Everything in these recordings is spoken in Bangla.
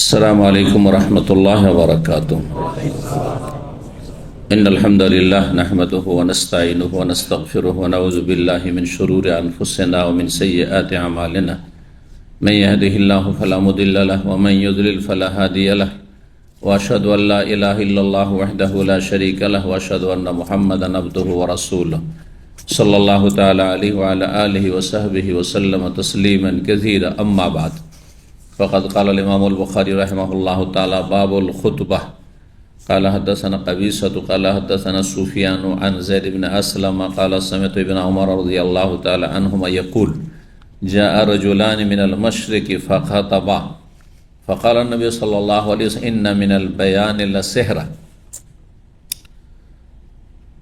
السلام عليكم ورحمة الله وبركاته. إن الحمد لله نحمده ونستعينه ونستغفره ونعوذ بالله من شرور أنفسنا ومن سيئات أعمالنا. من يهده الله فلا مضل له ومن يضلل فلا هادي له وأشهد أن لا إله إلا الله وحده لا شريك له وأشهد أن محمدا عبده ورسوله صلى الله تعالى عليه وعلى آله وصحبه وسلم تسليما كثيرا. أما بعد فقد قال الإمام البخاري رحمه الله تعالى باب الخطبة قال حدثنا قبيصة قال حدثنا سفيان عن زيد بن أسلم قال سمعت ابن عمر رضي الله تعالى عنهما يقول جاء رجلان من المشرق فخطبا فقال النبي صلى الله عليه وسلم إن من البيان لسحرا.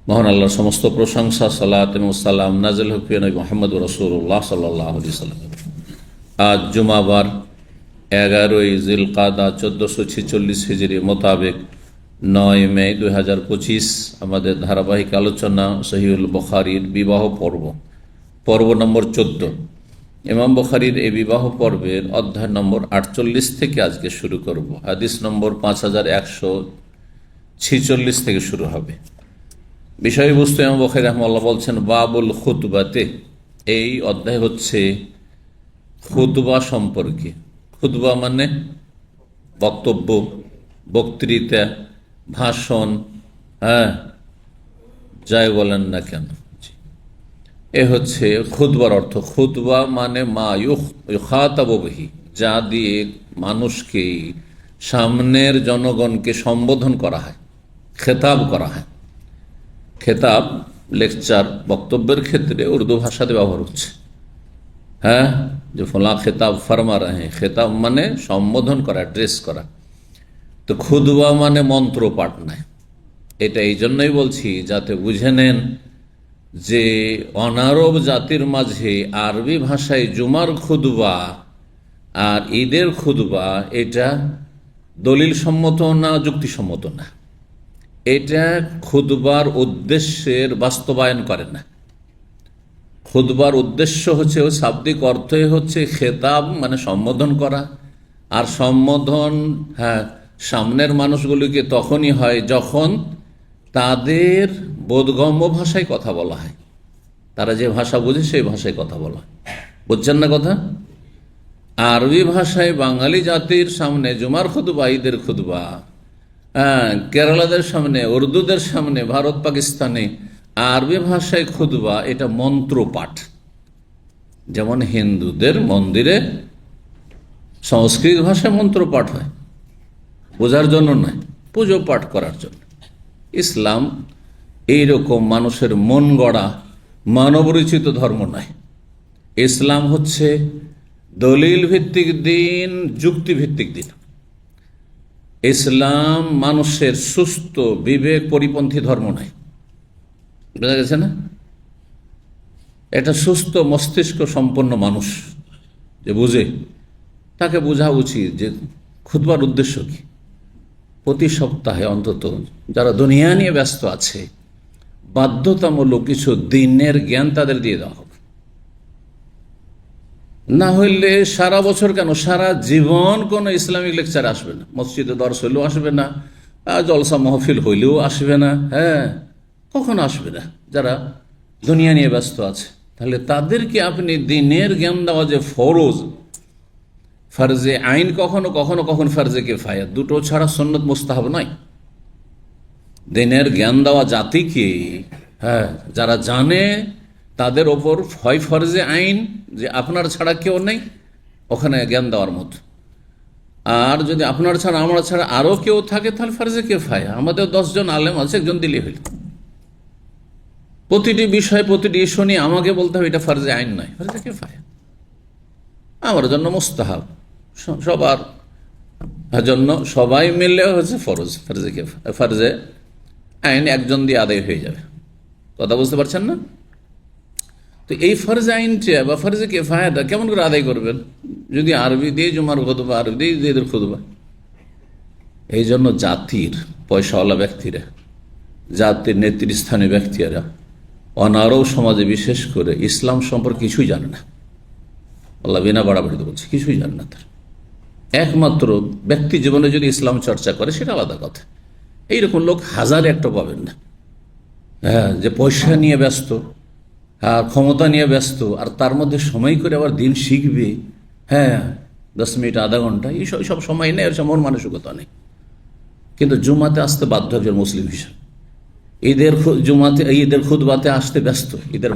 মহান আল্লাহর সমস্ত প্রশংসা, সালাত এবং সালাম নাযিল হোক প্রিয় নবী মুহাম্মদ রাসূলুল্লাহ সাল্লাল্লাহু আলাইহি ওয়াসাল্লাম। আজ জুমাবার 11ই জিলকাদা 1446 হিজরি মোতাবেক 9 মে 2025 আমাদের ধারাবাহিক আলোচনা সহিহুল বুখারীর বিবাহ পর্ব নম্বর 14। ইমাম বুখারীর এই বিবাহ পর্বের অধ্যায় নম্বর 48 থেকে আজকে শুরু করব। হাদিস নম্বর 5146 থেকে শুরু হবে। বিষয়বস্তু ইমাম বুখারী রাহিমাহুল্লাহ বলছেন বাবুল খুতবাতে, এই অধ্যায় হচ্ছে খুতবা সম্পর্কে। খুতবা মানে বক্তব্য, বক্তৃতা, ভাষণ, যাই বলেন না কেন, এ হচ্ছে খুতবার অর্থ। খুতবা মানে মা ইউখাতাবু বিহি, যা দিয়ে মানুষকে, সামনের জনগণকে সম্বোধন করা হয়, খেতাব করা হয়। খেতাব, লেকচার, বক্তব্যের ক্ষেত্রে উর্দু ভাষাতে ব্যবহার হচ্ছে। যে ফলা খেতাব ফরমা রাহে, খেতাব মানে সম্বোধন করা, অ্যাড্রেস করা। তো খুতবা মানে মন্ত্র পাঠ নয়। এটা এই জন্যই বলছি যাতে বুঝে নেন যে অনারব জাতির মাঝে আরবি ভাষায় জুমার খুতবা আর ঈদের খুতবা এটা দলিল সম্মত না, যুক্তিসম্মত না। এটা খুতবার উদ্দেশ্যের বাস্তবায়ন করে না। খুতবার উদ্দেশ্য হচ্ছে, শাব্দিক অর্থই হচ্ছে খেতাব মানে সম্বোধন করা। আর সম্বোধন সামনের মানুষগুলিকে তখনই হয় যখন তাদের বোধগম্য ভাষায় কথা বলা হয়, তারা যে ভাষা বুঝে সেই ভাষায় কথা বলা হয়। বুঝছেন না কথা? আরবি ভাষায় বাঙালি জাতির সামনে জুমার খুতবা, ঈদের খুতবা, কেরালাদের সামনে, উর্দুদের সামনে, ভারত পাকিস্তানে আরবি ভাষায় খুতবা এটা মন্ত্র পাঠ। যেমন হিন্দুদের মন্দিরে সংস্কৃত ভাষায় মন্ত্র পাঠ হয়, বোঝার জন্য নয়, পুজো পাঠ করার জন্য। ইসলাম এইরকম মানুষের মন গড়া মানবরচিত ধর্ম নয়। ইসলাম হচ্ছে দলিল ভিত্তিক দিন, যুক্তি ভিত্তিক দিন। ইসলাম মানুষের সুস্থ বিবেক পরিপন্থী ধর্ম নয়। বোঝা গেছে না? এটা সুস্থ মস্তিষ্ক সম্পন্ন মানুষ যে বুঝে, তাকে বোঝা উচিত যে খুতবার উদ্দেশ্য কি। প্রতি সপ্তাহে অন্তত যারা দুনিয়া নিয়ে ব্যস্ত আছে, বাধ্যতামূলক কিছু দিনের জ্ঞান তাদের দিয়ে দেওয়া হবে। না হইলে সারা বছর কেন, সারা জীবন কোনো ইসলামিক লেকচার আসবে না, মসজিদে দর্শ হইলেও আসবে না, জলসা মাহফিল হইলেও আসবে না, কখনো আসবে না যারা দুনিয়া নিয়ে ব্যস্ত আছে। তাহলে তাদেরকে আপনি দিনের জ্ঞান দেওয়া যে ফরজ, ফরজে আইন কখনো কখনো কখন ফরজে কিফায়া, দুটো ছাড়া সুন্নত মুস্তাহাব নয়। দিনের জ্ঞান দেওয়া জাতিকে, যারা জানে তাদের ওপর হয় ফরজে আইন, যে আপনার ছাড়া কেউ নেই ওখানে জ্ঞান দেওয়ার মতো। আর যদি আপনার ছাড়া, আমরা ছাড়া আরও কেউ থাকে তাহলে ফরজে কিফায়া। আমাদের 10 জন আলেম আছে, একজন দিলে হইল। প্রতিটি বিষয়, প্রতিটি ইস্যু নিয়ে আমাকে বলতে হবে এটা ফরজে আইন নয়, ফরজে কিফায়া। আমার জন্য মুস্তাহাব, সবার জন্য সবাই মিললে হচ্ছে ফরজ, ফরজে কিফায়া। ফরজে আইন একজন দিয়ে আদায় হয়ে যাবে। কথা বুঝতে পারছেন না? তো এই ফরজে আইনটা বা ফরজে কিফায়াটা কেমন করে আদায় করবেন যদি আরবি দিয়ে জুমার খুতবা, আরবি দিয়ে ঈদের খুতবা? এই জন্য জাতির পয়সাওয়ালা ব্যক্তিরা, জাতির নেতৃস্থানীয় ব্যক্তিরা অনারব সমাজে বিশেষ করে ইসলাম সম্পর্কে কিছুই জানে না। আল্লাহ বিনা বাড়াবাড়িতে বলছে, কিছুই জানে না। তার একমাত্র ব্যক্তি জীবনে যদি ইসলাম চর্চা করে সেটা আলাদা কথা। এইরকম লোক হাজারে একটা পাবেন না। হ্যাঁ, যে পয়সা নিয়ে ব্যস্ত, হ্যাঁ, ক্ষমতা নিয়ে ব্যস্ত, আর তার মধ্যে সময় করে আবার দিন শিখবে, হ্যাঁ, 10 মিনিট আধা ঘন্টা, এইসব সব সময় নেই, এরসব মন মানসিকতা নেই। কিন্তু জুমাতে আসতে বাধ্য একজন মুসলিম হিসাবে, ঈদের খুতবাতে আসতে ব্যস্ত, ঈদের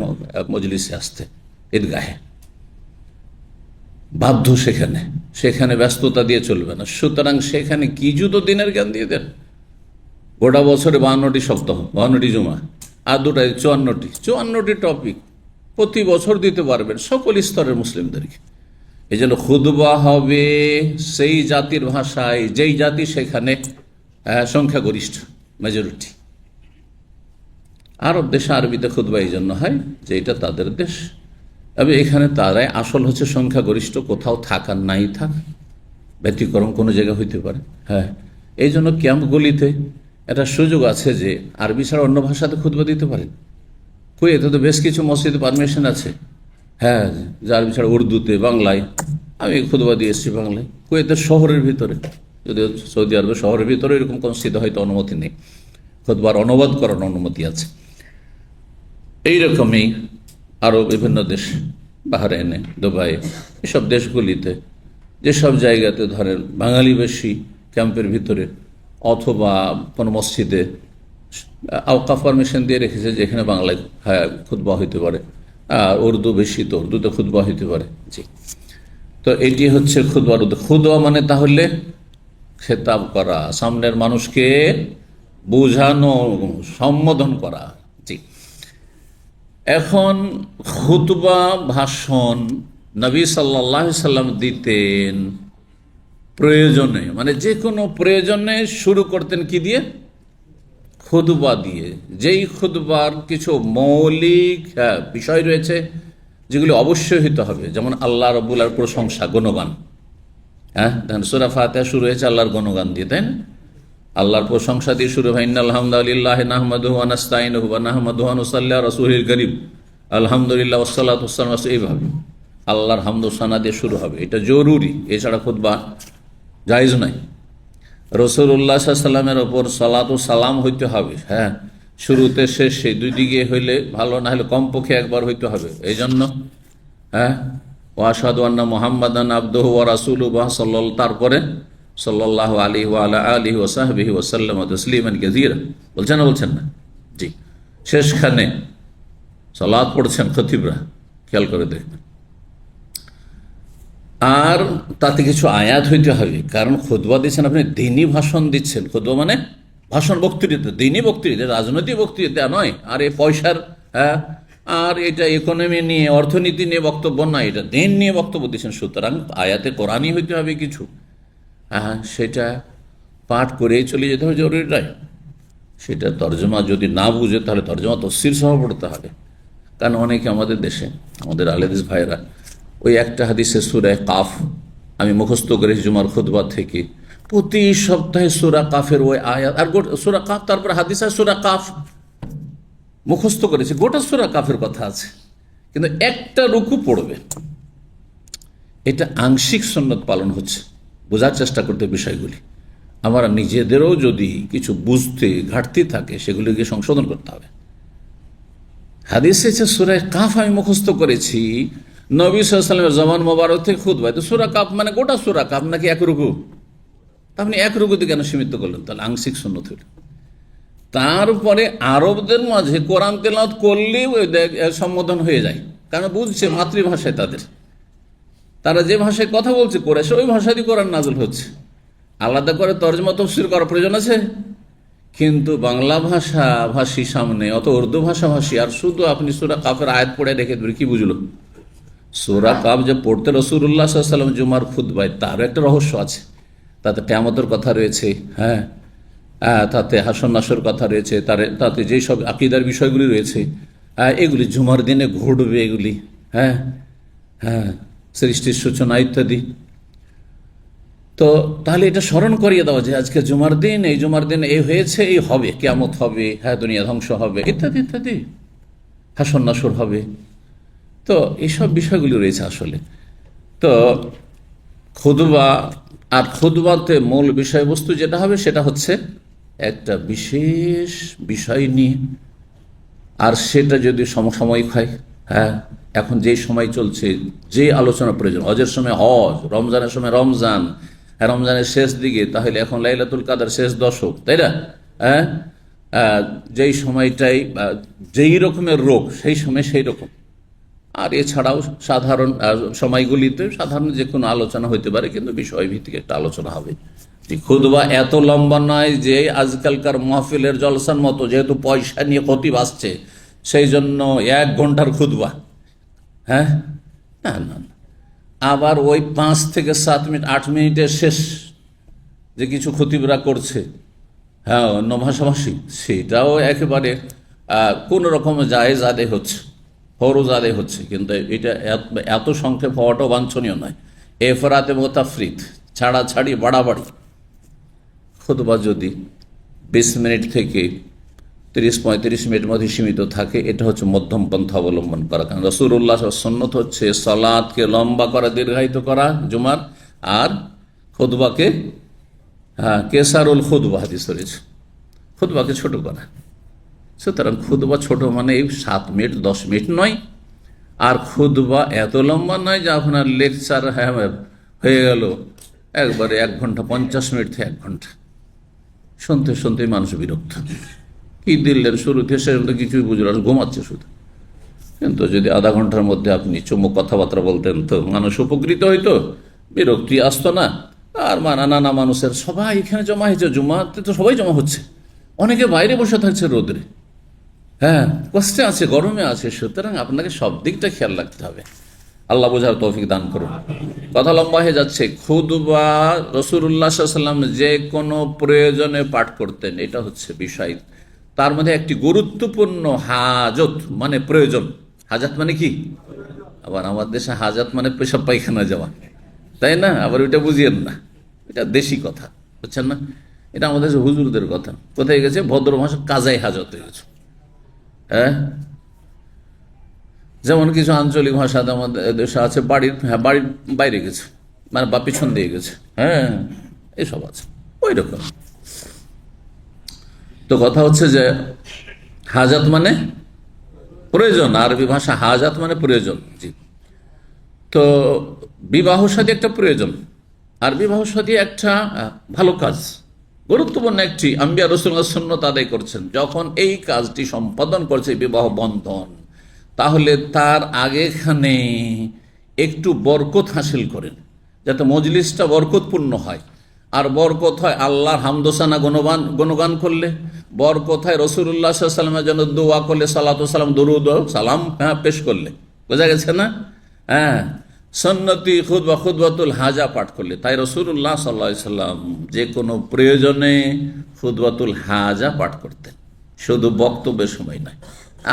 মজলিসে আসতে, ঈদগাহে বাধ্য, সেখানে ব্যস্ততা দিয়ে চলবে না। সুতরাং সেখানে কি জুতো দিনের জ্ঞান দিয়ে দেন? গোটা বছরে 52টি সপ্তাহ, 52টি জুমা, আর দুটাই 54টি টপিক প্রতি বছর দিতে পারবেন সকল স্তরের মুসলিমদেরকে। এই জন্য খুতবা হবে সেই জাতির ভাষায় যেই জাতি সেখানে সংখ্যাগরিষ্ঠ, মেজরিটি। আরব দেশে আরবিতে খুতবা এই জন্য হয় যে এটা তাদের দেশ, তবে এখানে তারাই আসল হচ্ছে সংখ্যাগরিষ্ঠ, কোথাও থাকার নাই থাক, ব্যতিক্রম কোনো জায়গা হইতে পারে। হ্যাঁ, এই জন্য ক্যাম্পগুলিতে একটা সুযোগ আছে যে আরবি ছাড়া অন্য ভাষাতে খুতবা দিতে পারেন। কুয়েতে তো বেশ কিছু মসজিদে পারমিশন আছে, হ্যাঁ, যে আরবি ছাড়া উর্দুতে, বাংলায়। আমি খুতবা দিয়ে এসেছি বাংলায়, কুয়েতের শহরের ভিতরে, যদিও সৌদি আরবের শহরের ভিতরে এরকম মসজিদে হয়তো অনুমতি নেই, খুতবার অনুবাদ করার অনুমতি আছে। এইরকমই আরও বিভিন্ন দেশ, বাহরাইনে, দুবাই, এসব দেশগুলিতে যেসব জায়গাতে ধরেন বাঙালি বেশি ক্যাম্পের ভিতরে অথবা কোনো মসজিদে আওকাফ পারমিশন দিয়ে রেখেছে যেখানে বাংলায় খুতবা হইতে পারে, আর উর্দু বেশি তো উর্দুতে খুতবা হইতে পারে। জি, তো এটি হচ্ছে খুতবার উদ্দেশ্য। খুতবা মানে তাহলে খেতাব করা, সামনের মানুষকে বোঝানো, সম্বোধন করা। জি, এখন খুতবা ভাষণ নবী সাল্লাল্লাহু আলাইহি সাল্লাম দিতেন প্রয়োজনে, মানে যে কোনো প্রয়োজনে শুরু করতেন কি দিয়ে? খুতবা দিয়ে। যেই খুতবার কিছু মৌলিক বিষয় রয়েছে যেগুলি অবশ্যই হইতে হবে, যেমন আল্লাহ রাব্বুল আলামিনের প্রশংসা, গুণগান। হ্যাঁ, দেখেন সূরা ফাতিহা শুরু হয়েছে আল্লাহর গুণগান দিয়ে, তাই না? আল্লাহর প্রশংসা দিয়ে শুরু হয়, ইন্নাল হামদালিল্লাহি নাহমাদুহু ওয়া নাস্তাইনুহু ওয়া নাহমাদুহু ওয়া নুসাল্লি আলা রাসূলিল কারীম আলহামদুলিল্লাহ ওয়াসসালাতু ওয়াসসালামু, এইভাবে আল্লাহর হামদ ও সানা দিয়ে শুরু হবে। এটা জরুরি, এছাড়া খুতবা জায়েজ নাই। রাসূলুল্লাহ সাল্লাল্লাহু আলাইহি ওয়াসাল্লামের ওপর সালাত ও সালাম হইতে হবে, হ্যাঁ, শুরুতে শেষে দুই দিকে হইলে ভালো, না হলে কমপক্ষে একবার হইতে হবে। এই জন্য হ্যাঁ, ওয়া আশহাদু আন্না মুহাম্মাদান আবদুহু ওয়া রাসূলুহু সাল্লাল্লাহু, তারপরে সাল্লাল্লাহু আলাইহি ওয়া আলা আলিহি ওয়া সাহবিহি ওয়া সাল্লাম তাসলিমান কাসীরা, বলছেন না? জি, শেষখানে সালাত পড়ছেন খতিবরা, খেয়াল করে দেখবেন। আর তাতে কিছু আয়াত হইতে হবে, কারণ খুতবা দিচ্ছেন আপনি, দ্বীনি ভাষণ দিচ্ছেন। খুতবা মানে ভাষণ, বক্তৃতা, দ্বীনি বক্তৃতা, রাজনৈতিক বক্তৃতা নয়। আর এই পয়সার, হ্যাঁ, আর এটা ইকোনমি নিয়ে, অর্থনীতি নিয়ে বক্তব্য নয়, এটা দিন নিয়ে বক্তব্য দিচ্ছেন। সুতরাং আয়াতে কোরআনই হইতে হবে কিছু, হ্যাঁ, সেটা পাঠ করেই চলে যেতে হবে, জরুরি নয়। সেটা তর্জমা যদি না বুঝে তাহলে তর্জমা তফসির সহ পড়তে হবে। কারণ অনেকে আমাদের দেশে, আমাদের আলেদিস ভাইরা, ওই একটা হাদিসে সূরা কাফ আমি মুখস্থ করেছি জুমার খুতবা থেকে, প্রতি সপ্তাহে সূরা কাফের ওই আয়াত, আর সূরা কাফ, তারপর হাদিস আর সূরা কাফ মুখস্থ করেছে, গোটা সূরা কাফের কথা আছে, কিন্তু একটা রুকু পড়বে। এটা আংশিক সুন্নত পালন হচ্ছে, বোঝার চেষ্টা করতে বিষয়গুলি। আমরা নিজেদেরও যদি কিছু বুঝতে ঘাটতি থাকে সেগুলিকে সংশোধন করতে হবে। হাদিসে সূরা কাফ আমি মুখস্থ করেছি নবী সাল্লাল্লাহু আলাইহি ওয়াসাল্লামের জবান মোবারক থেকে খুতবায়, তো সূরা কাফ মানে গোটা সূরা কাফ নাকি এক রুকু? আপনি এক রুকুতে কেন সীমিত করলেন? তাহলে আংশিক সুন্নত হইল। তারপরে আরবদের মাঝে কোরআন তেলাওয়াত করলেই সম্বোধন হয়ে যায়, কারণ বুঝছে মাতৃভাষায় তাদের, তারা যে ভাষায় কথা বলছে কোরাইশ, ওই ভাষাতেই কোরআন নাযিল হচ্ছে। আলাদা করে তরজমা তাফসীর করার প্রয়োজন আছে? কিন্তু বাংলা ভাষাভাষী সামনে, অত উর্দু ভাষাভাষী, আর শুধু আপনি সূরা কাফের আয়াত পড়ে রেখে দেবেন, কি বুঝলো? সূরা কাফ যে পড়তে রাসূলুল্লাহ সাল্লাল্লাহু আলাইহি ওয়াসাল্লাম জুমার খুতবায়, তারও একটা রহস্য আছে। তাতে কিয়ামতের কথা রয়েছে, হ্যাঁ, তাতে হাসর নাসর কথা রয়েছে, তাতে যেই সব আকীদার বিষয়গুলি রয়েছে, এগুলি জুমার দিনে ঘটবে, এগুলি, হ্যাঁ হ্যাঁ, সৃষ্টির সূচনা ইত্যাদি। তো তাহলে এটা স্মরণ করিয়ে দেওয়া যে আজকে জুমার দিন, এই জুমার দিন এই হয়েছে, এই হবে, কিয়ামত হবে, হ্যাঁ, দুনিয়া ধ্বংস হবে, ইত্যাদি ইত্যাদি, হাসর নাসর হবে। তো এইসব বিষয়গুলি রয়েছে আসলে। তো খুতবা আর খুতবাতে মূল বিষয়বস্তু যেটা হবে সেটা হচ্ছে একটা বিশেষ বিষয় নিয়ে, আর সেটা যদি সমসাময়িক হয়, হ্যাঁ, এখন যে সময় চলছে, যে আলোচনা প্রয়োজন, হজের সময় হজ, রমজানের সময় রমজান, হ্যাঁ, রমজানের শেষ দিকে, তাহলে এখন লাইলাতুল কাদের শেষ দশক, তাই না? হ্যাঁ, যেই সময়টাই যেই রকমের রোগ সেই সময় সেই রকম। আর এছাড়াও সাধারণ সময়গুলিতে সাধারণ যে কোনো আলোচনা হইতে পারে, কিন্তু বিষয়ভিত্তিক একটা আলোচনা হবে। খুতবা এত লম্বা নয় যে আজকালকার মাহফিলের জলসার মতো, যেহেতু পয়সা নিয়ে খতিব আসছে সেই জন্য 1 ঘন্টার খুতবা। হ্যাঁ, না না না। আবার ওই 5 থেকে 7 মিনিট 8 মিনিটের শেষ যে কিছু খতিবরা করছে, হ্যাঁ, অন্য ভাষাভাষী, সেটাও একেবারে কোন রকম জায়েজ আদায় হচ্ছে, ফরজ আদায় হচ্ছে। কিন্তু এটা এত সংক্ষেপ হওয়াটাও বাঞ্ছনীয় নয়। এফরাতে মোতাফরিত, ছাড়াছাড়ি, বাড়াবাড়ি। খুতবা যদি 20 মিনিট থেকে 30-35 মিনিটের মধ্যে সীমিত থাকে, এটা হচ্ছে মধ্যম পন্থা অবলম্বন করা। কারণ রাসূলুল্লাহ সুন্নত হচ্ছে সালাতকে লম্বা করা, দীর্ঘায়িত করা জুমার, আর খুতবাকে কেসারুল খুতবা হাদিস রয়েছে, খুতবাকে ছোট করা। সুতরাং খুতবা ছোট মানে এই 7 মিনিট 10 মিনিট নয়, আর খুতবা এত লম্বা নয় যে আপনার লেকচার হয়ে গেল একবারে 1 ঘন্টা 50 মিনিট থেকে 1 ঘন্টা। শুনতে শুনতে মানুষ বিরক্ত, কি দিলেন শুরুতে শেষ পর্যন্ত কিছুই বুঝল না, ঘুমাচ্ছে শুধু। কিন্তু যদি আধা ঘন্টার মধ্যে আপনি চুমুক কথাবার্তা বলতেন তো মানুষ উপকৃত হইতো, বিরক্তি আসতো না। আর নানা মানুষের সবাই এখানে জমা হয়েছে, জুমাতে তো সবাই জমা হচ্ছে, অনেকে বাইরে বসে থাকছে রোদরে, হ্যাঁ, কষ্টে আছে, গরমে আছে। সুতরাং আপনাকে সব দিকটা খেয়াল রাখতে হবে। আল্লাহ বোঝার তৌফিক দান করুন। কথা লম্বা হয়ে যাচ্ছে। খুতবা রাসূলুল্লাহ সাল্লাল্লাহু আলাইহি ওয়াসাল্লাম যে কোনো প্রয়োজনে পাঠ করতেন, এটা হচ্ছে বিষয়। তার মধ্যে একটি গুরুত্বপূর্ণ হাজত মানে প্রয়োজন। হাজাত মানে কি? আবার আমার দেশে হাজাত মানে পেশাব পায়খানা যাওয়া, তাই না? আবার ওইটা বুঝিয়েন না, এটা দেশি কথা, বুঝছেন না? এটা আমাদের হুজুরদের কথা। কোথায় গেছে? ভদ্র ভাষা কাজাই হাজত হয়ে গেছে। হ্যাঁ, যেমন কিছু আঞ্চলিক ভাষাতে আমাদের দেশে আছে বাড়ির বাইরে গেছে, মানে বা পিছন দিয়ে গেছে, হ্যাঁ, এসব আছে ওই রকম। তো কথা হচ্ছে যে হাজাত মানে প্রয়োজন, আরবি ভাষা হাজাত মানে প্রয়োজন। জি, তো বিবাহ সাথী একটা প্রয়োজন, আর বিবাহ সাথী একটা ভালো কাজ, গুরুত্বপূর্ণ একটি। আম্বিয়া রাসূলুল্লাহ সুন্নাত আদায় করছেন, যখন এই কাজটি সম্পাদন করছে বিবাহ বন্ধন, তাহলে তার আগেখানে একটু বরকত হাসিল করেন, যাতে মজলিসটা বরকতপূর্ণ হয়। আর বরকত হয় আল্লাহর হামদোসানা গুণগান করলে, বরকত হয় রাসূলুল্লাহ সাল্লাল্লাহু আলাইহি ওয়াসাল্লামের জন্য দোয়া করলে, সালাতু সালাম, দরুদ ও সালাম পেশ করলে, বোঝা গেছে না? হ্যাঁ, সুন্নতি খুতবা, খুতবাতুল হাজা পাঠ করলে। তাই রাসূলুল্লাহ সাল্লাল্লাহু আলাইহি ওয়াসাল্লাম যে কোনো প্রয়োজনে খুতবাতুল হাজা পাঠ করতেন, শুধু বক্তব্যের সময় নয়।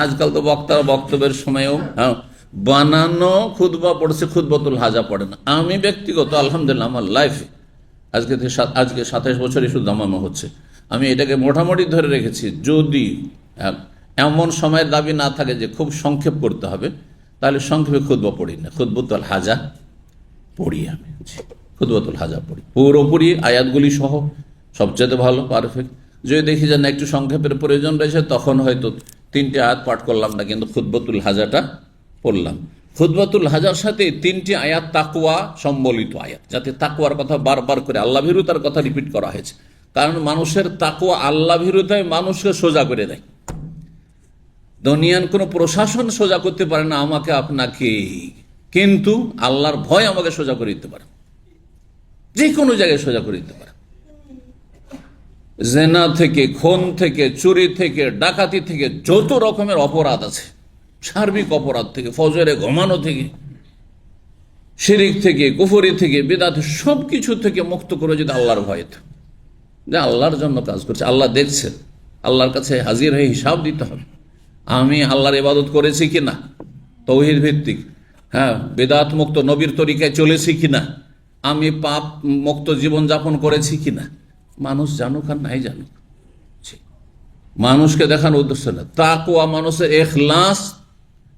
আজকাল তো বক্তারা বক্তব্যের সময়ও বানানো খুতবা পড়ছে, খুতবাতুল হাজা পড়ে না। আমি ব্যক্তিগত আলহামদুলিল্লাহ আমার লাইফে আজকে 27 বছরই শুধু আমার হচ্ছে, আমি এটাকে মোটামুটি ধরে রেখেছি। যদি এমন সময়ের দাবি না থাকে যে খুব সংক্ষেপ করতে হবে, তাহলে সংক্ষেপে খুতবা পড়ি না, খুতবাতুল হাজা পড়ি। আমি খুতবাতুল হাজা পড়ি পুরোপুরি আয়াতগুলি সহ, সবচেয়ে ভালো, পারফেক্ট। যদি দেখি যে না একটু সংক্ষেপের প্রয়োজন রয়েছে, তখন হয়তো 3টি আয়াত পাঠ করলাম না, কিন্তু খুতবাতুল হাজাটা পড়লাম। খুতবাতুল হাজার সাথে 3টি আয়াত তাকওয়া সম্বলিত আয়াত, যাতে তাকওয়ার কথা বারবার করে, আল্লাহ ভীরুতার কথা রিপিট করা হয়েছে। কারণ মানুষের তাকওয়া আল্লাহ ভীরুতায় মানুষকে সোজা করে দেয়। দুনিয়ার কোনো প্রশাসন সোজা করতে পারে না আমাকে আপনাকে, কিন্তু আল্লাহর ভয় আমাকে সোজা করে দিতে পারে, যে কোনো জায়গায় সোজা করে দিতে পারে। জেনা থেকে, খুন থেকে, চুরি থেকে, ডাকাতি থেকে, যত রকমের অপরাধ আছে, সার্বিক অপরাধ থেকে, ফজরে ঘুমানো থেকে, শিরিক থেকে, কুফরি থেকে, বিদআত, সব কিছু থেকে মুক্ত করে যদি আল্লাহর ভয়, যে আল্লাহর জন্য কাজ করছে, আল্লাহ দেখছেন, আল্লাহর কাছে হাজির হয়ে হিসাব দিতে হবে, আমি আল্লাহর ইবাদত করেছি কিনা, তৌহিদ ভিত্তিক, হ্যাঁ, বিদআত মুক্ত নবীর তরিকায় চলেছি কিনা, আমি পাপ মুক্ত জীবনযাপন করেছি কিনা। মানুষ জানুক আর নাই জানুক, মানুষকে দেখানোর উদ্দেশ্য না। তাকওয়া মানুষের ইখলাস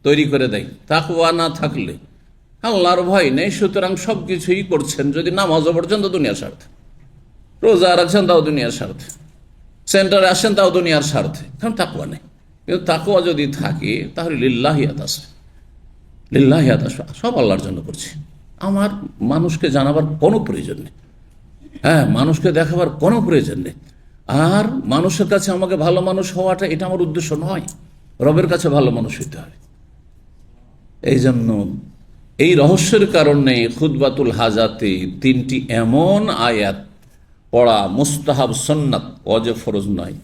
তৈরি করে দেয়। তাকওয়া না থাকলে আল্লাহর ভয় নেই, সুতরাং সবকিছুই করছেন। যদি নামাজও পর্যন্ত দুনিয়ার স্বার্থে, রোজা রাখছেন তাও দুনিয়ার স্বার্থে, সেন্টারে আসেন তাও দুনিয়ার স্বার্থে, কারণ তাকওয়া নেই। কিন্তু তাকওয়া যদি থাকে তাহলে লিল্লাহিয়াত আছে, লিল্লাহিয়াত আছে, সব আল্লাহর জন্য করছি। আমার মানুষকে জানাবার কোনো প্রয়োজন নেই, হ্যাঁ, মানুষকে দেখাবার কোনো প্রয়োজন নেই। আর মানুষের কাছে আমাকে ভালো মানুষ হওয়াটা এটা আমার উদ্দেশ্য নয়, রবের কাছে ভালো মানুষ হইতে হবে। এই জন্য এই রহস্যের কারণে খুতবাতুল হাজাতে 3টি এমন আয়াত পড়া মুস্তাহাব সুন্নাত, ওয়াজিব ফরজ নয়,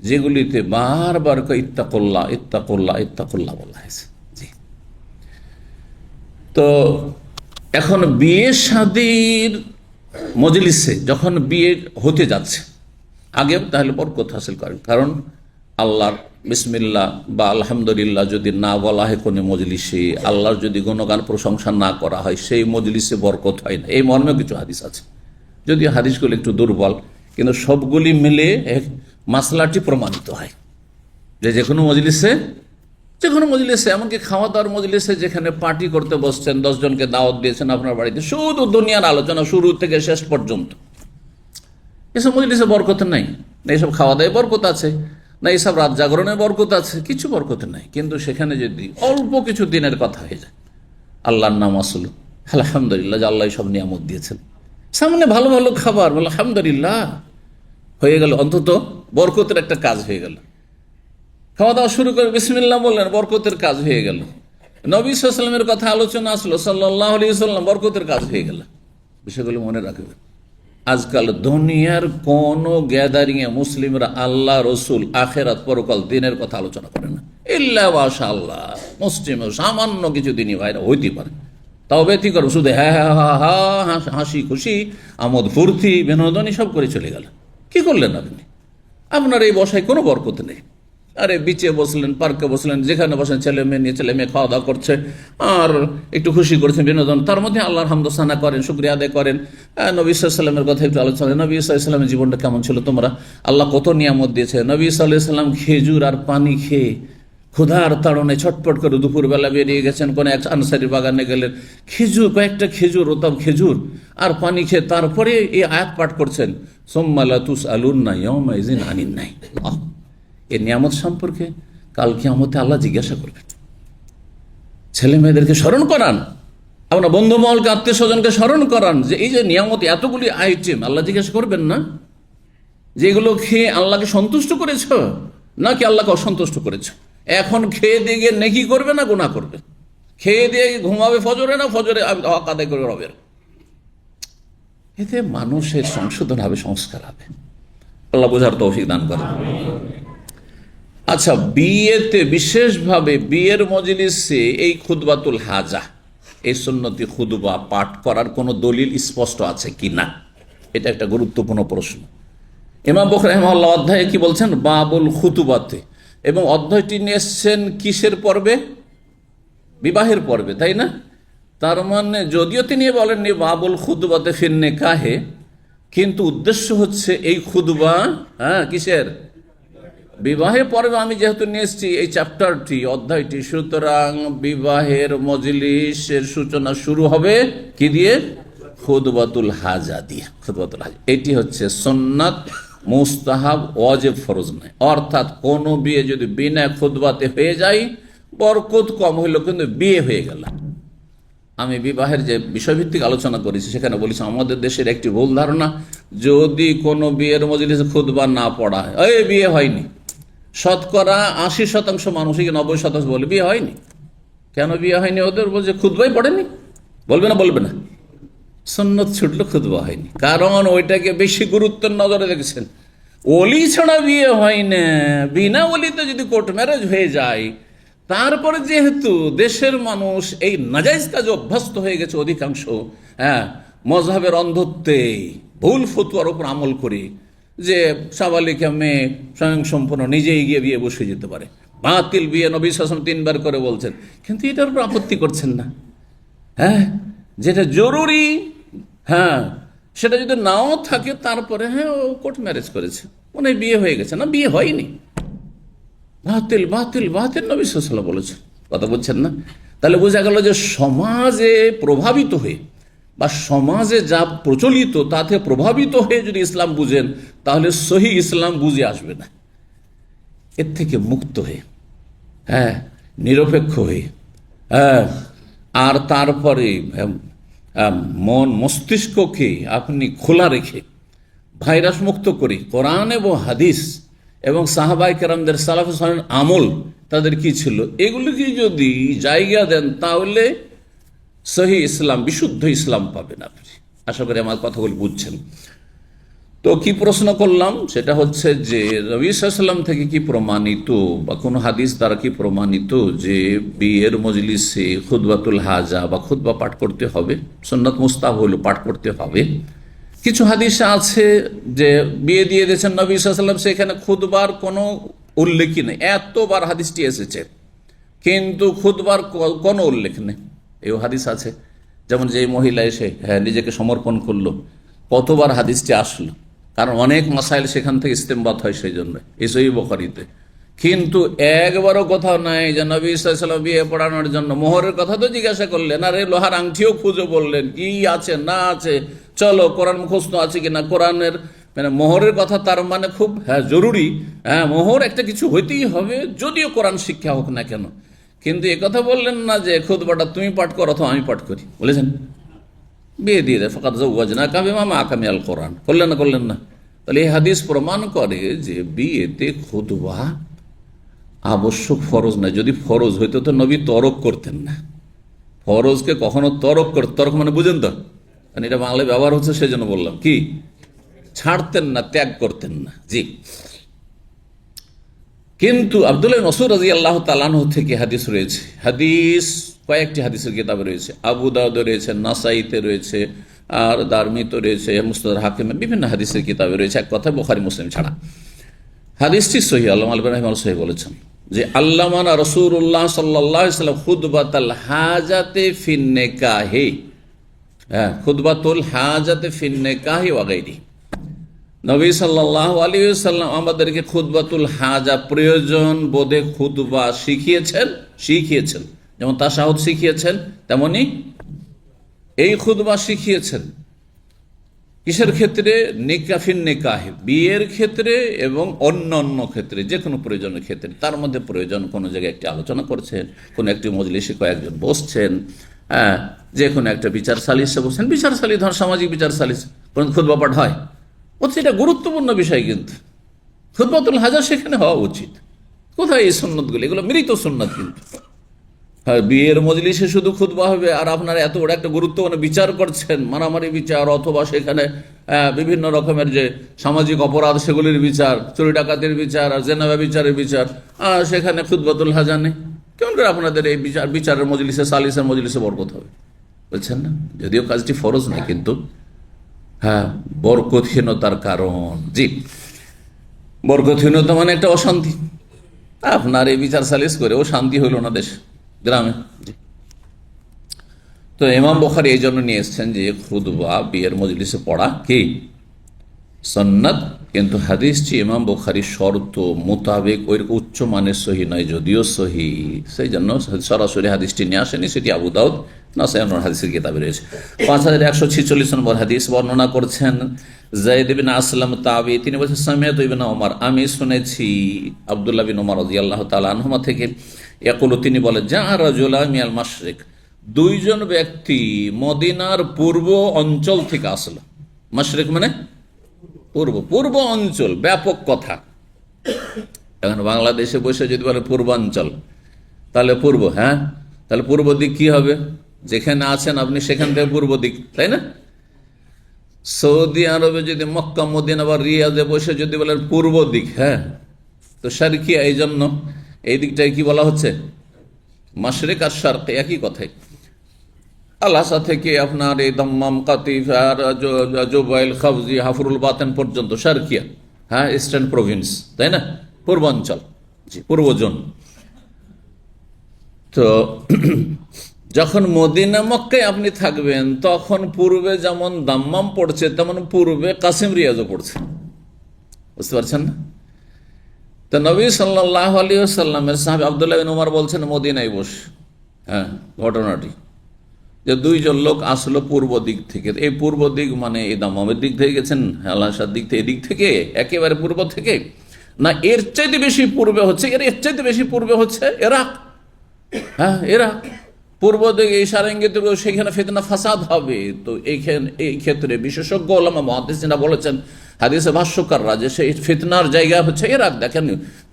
যেগুলিতে বারবার ইত্তাকুল্লাহ ইত্তাকুল্লাহ ইত্তাকুল্লাহ বলা হয়েছে। জি, তো এখন বিয়ে শাদীর মজলিসে যখন বিয়ে হতে যাচ্ছে, আগে তাহলে বরকত হাসিল করেন, কারণ আল্লাহর বিসমিল্লাহ বা আলহামদুলিল্লাহ যদি না বলা হয় কোনো মজলিসে, আল্লাহর যদি গুণগান প্রশংসা না করা হয়, সেই মজলিসে বরকত হয় না। এই মর্মে কিছু হাদিস আছে, যদিও হাদিসগুলো একটু দুর্বল, কিন্তু সবগুলি মিলে মাসলাটি প্রমাণিত হয় যে কোনো মজলিসে, যে কোনো মজলিসে, এমনকি খাওয়া দাওয়ার মজলিসে, যেখানে পার্টি করতে বসছেন, 10 জনকে দাওয়াত দিয়েছেন আপনার বাড়িতে, শুধু দুনিয়ার আলোচনা শুরু থেকে শেষ পর্যন্ত, এসব মজলিসে বরকত নাই। না এইসব খাওয়া দাওয়ায় বরকত আছে, না এইসব রাত জাগরণে বরকত আছে, কিছু বরকত নাই। কিন্তু সেখানে যদি অল্প কিছু দিনের কথা হয়ে যায়, আল্লাহর নাম আসলো, আলহামদুলিল্লাহ যে আল্লাহ সব নিয়ামত দিয়েছেন, সামনে ভালো ভালো খাবার, আলহামদুলিল্লাহ হয়ে গেল, অন্তত বরকতের একটা কাজ হয়ে গেল। খাওয়া দাওয়া শুরু করে বিসমিল্লাহ বললেন, বরকতের কাজ হয়ে গেল। নবী সাল্লাল্লাহু আলাইহি ওয়াসাল্লামের কথা আলোচনা আসলো, সাল্লাল্লাহু আলাইহি ওয়াসাল্লাম, বরকতের কাজ হয়ে গেল। বিষয়গুলো মনে রাখবেন। আজকাল দুনিয়ার কোন গ্যাদারিংয়ে মুসলিমরা আল্লাহ, রসুল, আখেরাত, পরকাল, দিনের কথা আলোচনা করে না। ইল্লা মাশাআল্লাহ মুসলিম সামান্য কিছু দিনই ভাইরা হইতে পারে, তাও ব্যতিক্রম, শুধু হ্যাঁ হ্যাঁ হ্যাঁ হাসি খুশি আমোদ ফুর্তি বিনোদন সব করে চলে গেল। কি করলেন আপনি? আপনার এই বসায় কোনো বরকত নেই। আরে বিচে বসলেন, পার্কে বসলেন, যেখানে বসেন, ছেলে মেয়ে নিয়ে, ছেলে মেয়ে খাওয়া দাওয়া করছে আর একটু খুশি করছেন, বিনোদন, তার মধ্যে আল্লাহর হামদোসানা করেন, শুকরিয়া আদায় করেন, নবী সাল্লাল্লাহু আলাইহি ওয়াসাল্লামের কথা একটু আলোচনা। নবী সাল্লাল্লাহু আলাইহি ওয়াসাল্লামের জীবনটা কেমন ছিল, তোমরা আল্লাহ কত নিয়ামত দিয়েছে। নবী সাল্লাল্লাহু আলাইহি ওয়াসাল্লাম খেজুর আর পানি খেয়ে ক্ষুধার তাড়নে ছটপট করে দুপুরবেলা বেরিয়ে গেছেন, কোনো এক আনসারি বাগানে গেলেন, খেজুর, কয়েকটা খেজুর, রতাব খেজুর আর পানি খেয়ে তারপরে এই আয়াত পাঠ করছেন, সুম্মা লা তুসআলুন্না ইয়াওমাইযিন আনিন নাঈম। এই নিয়ামত সম্পর্কে কাল কিয়ামতে আল্লাহ জিজ্ঞাসা করবেন। ছেলে মেয়েদেরকে স্মরণ করান, আপনার বন্ধু মহলকে, আত্মীয় স্বজনকে স্মরণ করান যে এই যে নিয়ামত, এতগুলি আইটেম, আল্লাহ জিজ্ঞাসা করবেন না যেগুলো খেয়ে আল্লাহকে সন্তুষ্ট করেছ নাকি আল্লাহকে অসন্তুষ্ট করেছ। এখন খেয়ে দিয়ে গিয়ে নেকি করবে না গুনাহ করবে, খেয়ে দিয়ে ঘুমাবে ফজরে না ফজরে হক আদায় করবে রবের। এতে মানুষের সংশোধন হবে, সংস্কার হবে। আল্লাহ বোঝার তৌফিক দান করেন। আচ্ছা, বিয়েতে বিশেষভাবে বিয়ের মজলিসে এই খুতবাতুল হাজা, এই সুন্নতি খুতবা পাঠ করার কোনো দলিল স্পষ্ট আছে কি না, এটা একটা গুরুত্বপূর্ণ প্রশ্ন। ইমাম বুখারী রাহিমাহুল্লাহ অধ্যায়ে কি বলছেন, বাবুল খুতুবাতে, এবং অধ্যায়টি নিয়ে এসছেন কিসের পর্বে? বিবাহের পর্বে, তাই না? তার মানে যদিও তিনি বলেননি বাবুল খুতবাতে ফিন নিকাহে, কিন্তু উদ্দেশ্য হচ্ছে এই খুতবা, হ্যাঁ, কিসের? বিবাহের পর্বে আমি যেহেতু নিয়ে এসেছি এই চ্যাপ্টারটি, অধ্যায়টি, সুতরাং বিবাহের মজলিসের সূচনা শুরু হবে কি দিয়ে? খুতবাতুল হাজা দিয়ে। খুতবাতুল হাজা এটি হচ্ছে সুন্নাত, মুস্তাহাব, ওয়াজিব, ফরজ নয়। অর্থাৎ কোন বিয়ে যদি বিনা খুতবাতে হয়ে যায়, বরকত কম হইল কিন্তু বিয়ে হয়ে গেল। আমি বিবাহের যে বিষয়ভিত্তিক আলোচনা করেছি সেখানে বলেছি, আমাদের দেশের একটি ভুল ধারণা, যদি কোনো বিয়ের মজলিসে খুতবা না পড়া হয়, এই বিয়ে হয়নি। শতকরা 80% মানুষই, 90% বলে বিয়ে হয়নি। কেন বিয়ে হয়নি ওদের? বলছে খুতবাই পড়েনি। বলবে না? বলবে না। সুন্নত ছুটলো, খুতবা হয়নি, কারণ ওইটাকে বেশি গুরুত্বের নজরে দেখছেন। ওলি ছাড়া বিয়ে হয় না, বিনা ওলিতে যদি কোর্ট ম্যারেজ হয়ে যায়, তারপরে যেহেতু দেশের মানুষ এই নাজাইজ কাজে অভ্যস্ত হয়ে গেছে অধিকাংশ, হ্যাঁ, মজহাবের অন্ধত্বে ভুল ফতোয়ার উপর আমল করে, যে সাবালিকা মেয়ে স্বয়ং সম্পূর্ণ নিজেই গিয়ে বিয়ে বসে যেতে পারে, বাতিল বিয়ে নবী সাল্লাল্লাহু আলাইহি ওয়াসাল্লাম 3 বার করে বলছেন, কিন্তু এটার উপর আপত্তি করছেন না। হ্যাঁ, যেটা জরুরি, হ্যাঁ, সেটা যদি নাও থাকে, তারপরে হ্যাঁ ও কোর্ট ম্যারেজ করেছে, মনে বিয়ে হয়ে গেছে, না বিয়ে হয়নি, বাতিল বাতিল বাতিল নবী সাল্লাল্লাহু আলাইহি ওয়াসাল্লাম বলেছেন। কথা বলছেন না? তাহলে বোঝা গেল যে সমাজে প্রভাবিত হয়ে বা সমাজে যা প্রচলিত তাতে প্রভাবিত হয়ে যদি ইসলাম বুঝেন, তাহলে সহি ইসলাম বুঝে আসবে না। এর থেকে মুক্ত হয়ে, হ্যাঁ, নিরপেক্ষ হয়ে, হ্যাঁ, আর তারপরে মন মস্তিষ্ককে আপনি খোলা রেখে ভাইরাস মুক্ত করে কোরআন এবং হাদিস এবং সাহাবাই কেরামদের সালাফে সালেহিন আমল তাদের কি ছিল এগুলিকে যদি জায়গা দেন, তাহলে সহি ইসলাম, বিশুদ্ধ ইসলাম পাবেন আপনি। আশা করি আমার কথাগুলি বুঝছেন। তো কি প্রশ্ন করলাম, সেটা হচ্ছে যে নবী সাল্লাল্লাহু আলাইহি ওয়াসাল্লাম থেকে কি প্রমাণিত বা কোন হাদিস দ্বারা কি প্রমাণিত যে বিয়ের মজলিসে খুতবাতুল হাজা বা খুতবা পাঠ করতে হবে, সুন্নাত মুস্তাহাব হলো পাঠ করতে হবে। কিছু হাদিস আছে যে বিয়ে দিয়ে দিয়েছেন নবী সাল্লাল্লাহু আলাইহি ওয়াসাল্লাম, সেখানে খুতবার কোনো উল্লেখই নেই। এতবার হাদিসটি এসেছে কিন্তু খুতবার কোনো উল্লেখ নেই। এই হাদিস আছে, যেমন যে মহিলা এসে নিজেকে সমর্পণ করলো, কতবার হাদিসটি আসলো, কারণ অনেক মাসাইল সেখান থেকে ইস্তেমবাত হয়, সেই জন্য এই সহিহ বুখারীতে। কিন্তু একবারও কোথাও নাই যে নবী সাল্লাল্লাহু আলাইহি ওয়াসাল্লাম বিয়ে পড়ানোর জন্য মোহরের কথা তো জিজ্ঞাসা করলেন, আর এই লোহার আংটিও খুঁজে বললেন কি আছে না আছে, চলো কোরআন মুখস্থ আছে কিনা, কোরআনের মানে মোহরের কথা তার মানে খুব জরুরি, মোহর একটা কিছু হইতেই হবে, যদিও কোরআন শিক্ষা হোক না কেন। কিন্তু একথা বললেন না যে খুতবাটা তুমি পাঠ করো অথবা আমি পাঠ করি, বলেছেন বিয়ে দিয়ে দেয় ফাকাদ যাওয়াজনাকা বিমা মাআকা মিনাল কোরআন, করলেন না। তাহলে এই হাদিস প্রমাণ করে যে বিয়েতে খুতবা আবশ্যক, ফরজ না। যদি ফরজ হইতো তো নবী তরক করতেন না। ফরজকে কখনো তরক মানে বুঝেন তো, কারণ এটা বাংলায় ব্যবহার হচ্ছে সেই জন্য বললাম, কি ছাড়তেন না, ত্যাগ করতেন না। জি, কিন্তু আব্দুল্লাহ ইবনে মাসউদ রাদিয়াল্লাহু তাআলা আনহু থেকে হাদিস রয়েছে, হাদিস কয়েকটি হাদিসের কিতাবে রয়েছে, আবু দাউদে রয়েছে, নাসাইতে রয়েছে, আর দারমিতে রয়েছে, মুসনাদ হাকিমে বিভিন্ন হাদিসের কিতাবে রয়েছে, এক কথায় বুখারী মুসলিম ছাড়া। হাদিসটি সহিহ, আল্লামা আলবানী রাহিমাহুল্লাহ সহিহ বলেছেন যে আল্লামানা রাসূলুল্লাহ সাল্লাল্লাহু আলাইহি ওয়াসাল্লাম খুতবাতাল হাজাতে ফিন নিকাহি, খুতবাতুল হাজাতে ফিন নিকাহি ওয়া গায়রিহি। নবী সাল্লাল্লাহু আলাইহি ওয়াসাল্লাম আমাদেরকে খুতবাতুল হাজা, প্রয়োজন বোধে খুতবা শিখিয়েছেন, যেমন তাশাহুদ শিখিয়েছেন, তেমনি এই খুতবা শিখিয়েছেন। কিসের ক্ষেত্রে? নিকাফিন নিকাহে, বিয়ের ক্ষেত্রে এবং অন্য ক্ষেত্রে, যে কোনো প্রয়োজনের ক্ষেত্রে। তার মধ্যে প্রয়োজন কোনো জায়গায় একটি আলোচনা করছেন, কোনো একটি মজলিসে কয়েকজন বসছেন, যে কোনো একটা বিচার সালিসে বসছেন, বিচার সালিস ধর সামাজিক বিচার সালিস, খুতবা পাঠ হয়, অথচ এটা গুরুত্বপূর্ণ বিষয়, কিন্তু খুতবাতুল হাজা সেখানে হওয়া উচিত। কোথায় এই সুন্নতগুলি? এগুলো মৃত সুন্নত। কিন্তু বিয়ের মজলিসে শুধু খুতবা হবে, আর আপনারা এত বড় একটা গুরুত্বপূর্ণ বিচার করছেন, মারামারি বিচার অথবা সেখানে বিভিন্ন রকমের যে সামাজিক অপরাধ সেগুলির বিচার, চুরি ডাকাতির বিচার আর জেনাবা বিচারের বিচার, সেখানে খুতবাতুল হাজা নেই। কেমন করে আপনাদের এই বিচারের মজলিসে, সালিসের মজলিসে বরকত হবে? বলছেন না, যদিও কাজটি ফরজ নয়, কিন্তু বরকতহীনতার কারণ। জি, বরকতহীনতা মানে একটা অশান্তি। আপনার এই বিচার সালিস করেও শান্তি হইল না দেশ গ্রামে। তো ইমাম বুখারী এই জন্য নিয়ে এসছেন যে খুতবা বিয়ের মজলিসে পড়া কি সুন্নাত, কিন্তু হাদিসটি ইমাম বুখারীর শর্ত মোতাবেক ওই উচ্চ মানের সহি নয়, যদিও সহি, সেই জন্য সরাসরি হাদিসটি নিয়ে আসেনি। সেটি আবু দাউদ, নাসাই হাদিসের কিতাবে রয়েছে। 5146 নম্বর হাদিস বর্ণনা করছেন যায়েদ বিন আসলাম তাবি, তিনি বলছেন সামিআতু ইবনে ওমর, আমি শুনেছি আব্দুল্লাহ বিন ওমর রাদিয়াল্লাহু তাআলা আনহুমা থেকে, ইয়াকুলু, তিনি বলেন, জা রাজুলান মিনাল মাশরিক, দুইজন ব্যক্তি মদিনার পূর্ব অঞ্চল থেকে আসলো। মাশরিক মানে পূর্ব অঞ্চল, ব্যাপক কথা। এখন বাংলাদেশে বসে যদি বলে পূর্বাঞ্চল, তাহলে পূর্ব, তাহলে পূর্ব দিক কি হবে? যেখানে আছেন আপনি সেখান থেকে পূর্ব দিক, তাই না? সৌদি আরবে যদি মক্কা মদিনা বা রিয়াদে বসে যদি বলেন পূর্ব দিক, তো শারকিয়া, এই জন্য এই দিকটাই কি বলা হচ্ছে? মাশরিক আর শারক একই কথাই। আলাসা থেকে আপনার এই দম্মাম, কাতিফ আর জুবাইল, খাবজি, হাফরুল বাতেন পর্যন্ত শারকিয়া, ইস্টার্ন প্রভিন্স, তাই না? পূর্বাঞ্চল, জি, পূর্বজন। তো যখন মদিনা মক্কায় আপনি থাকবেন, তখন পূর্বে যেমন দাম্মাম পড়ছে, তেমন পূর্বে কাসিম রিয়াজও পড়ছে। বুঝতে পারছেন না? তো নবী সাল্লাল্লাহু আলাইহি ওয়াসাল্লামের সাহাবী আব্দুল্লাহ বিন ওমর বলছেন মদিনায় বসে, হ্যাঁ, ঘটনাটি যে দুইজন লোক আসলো পূর্ব দিক থেকে। এই পূর্ব দিক মানে এই দামামের দিক থেকে গেছেন, আলাসার দিক থেকে, এদিক থেকে, একেবারে পূর্ব থেকে না, এর চাইতে বেশি পূর্বে হচ্ছে, এর চাইতে বেশি পূর্বে হচ্ছে ইরাক। হ্যাঁ, ইরাক পূর্ব দিকে ইশারা ইঙ্গিত সেখানে ফিতনা ফাসাদ হবে। তো এই ক্ষেত্রে বিশেষজ্ঞ ওলামা মুহাদ্দিসিনরা বলেছেন, হাদিসে ভাষ্যকাররা, যে সেই ফিতনার জায়গা হচ্ছে ইরাক। দেখেন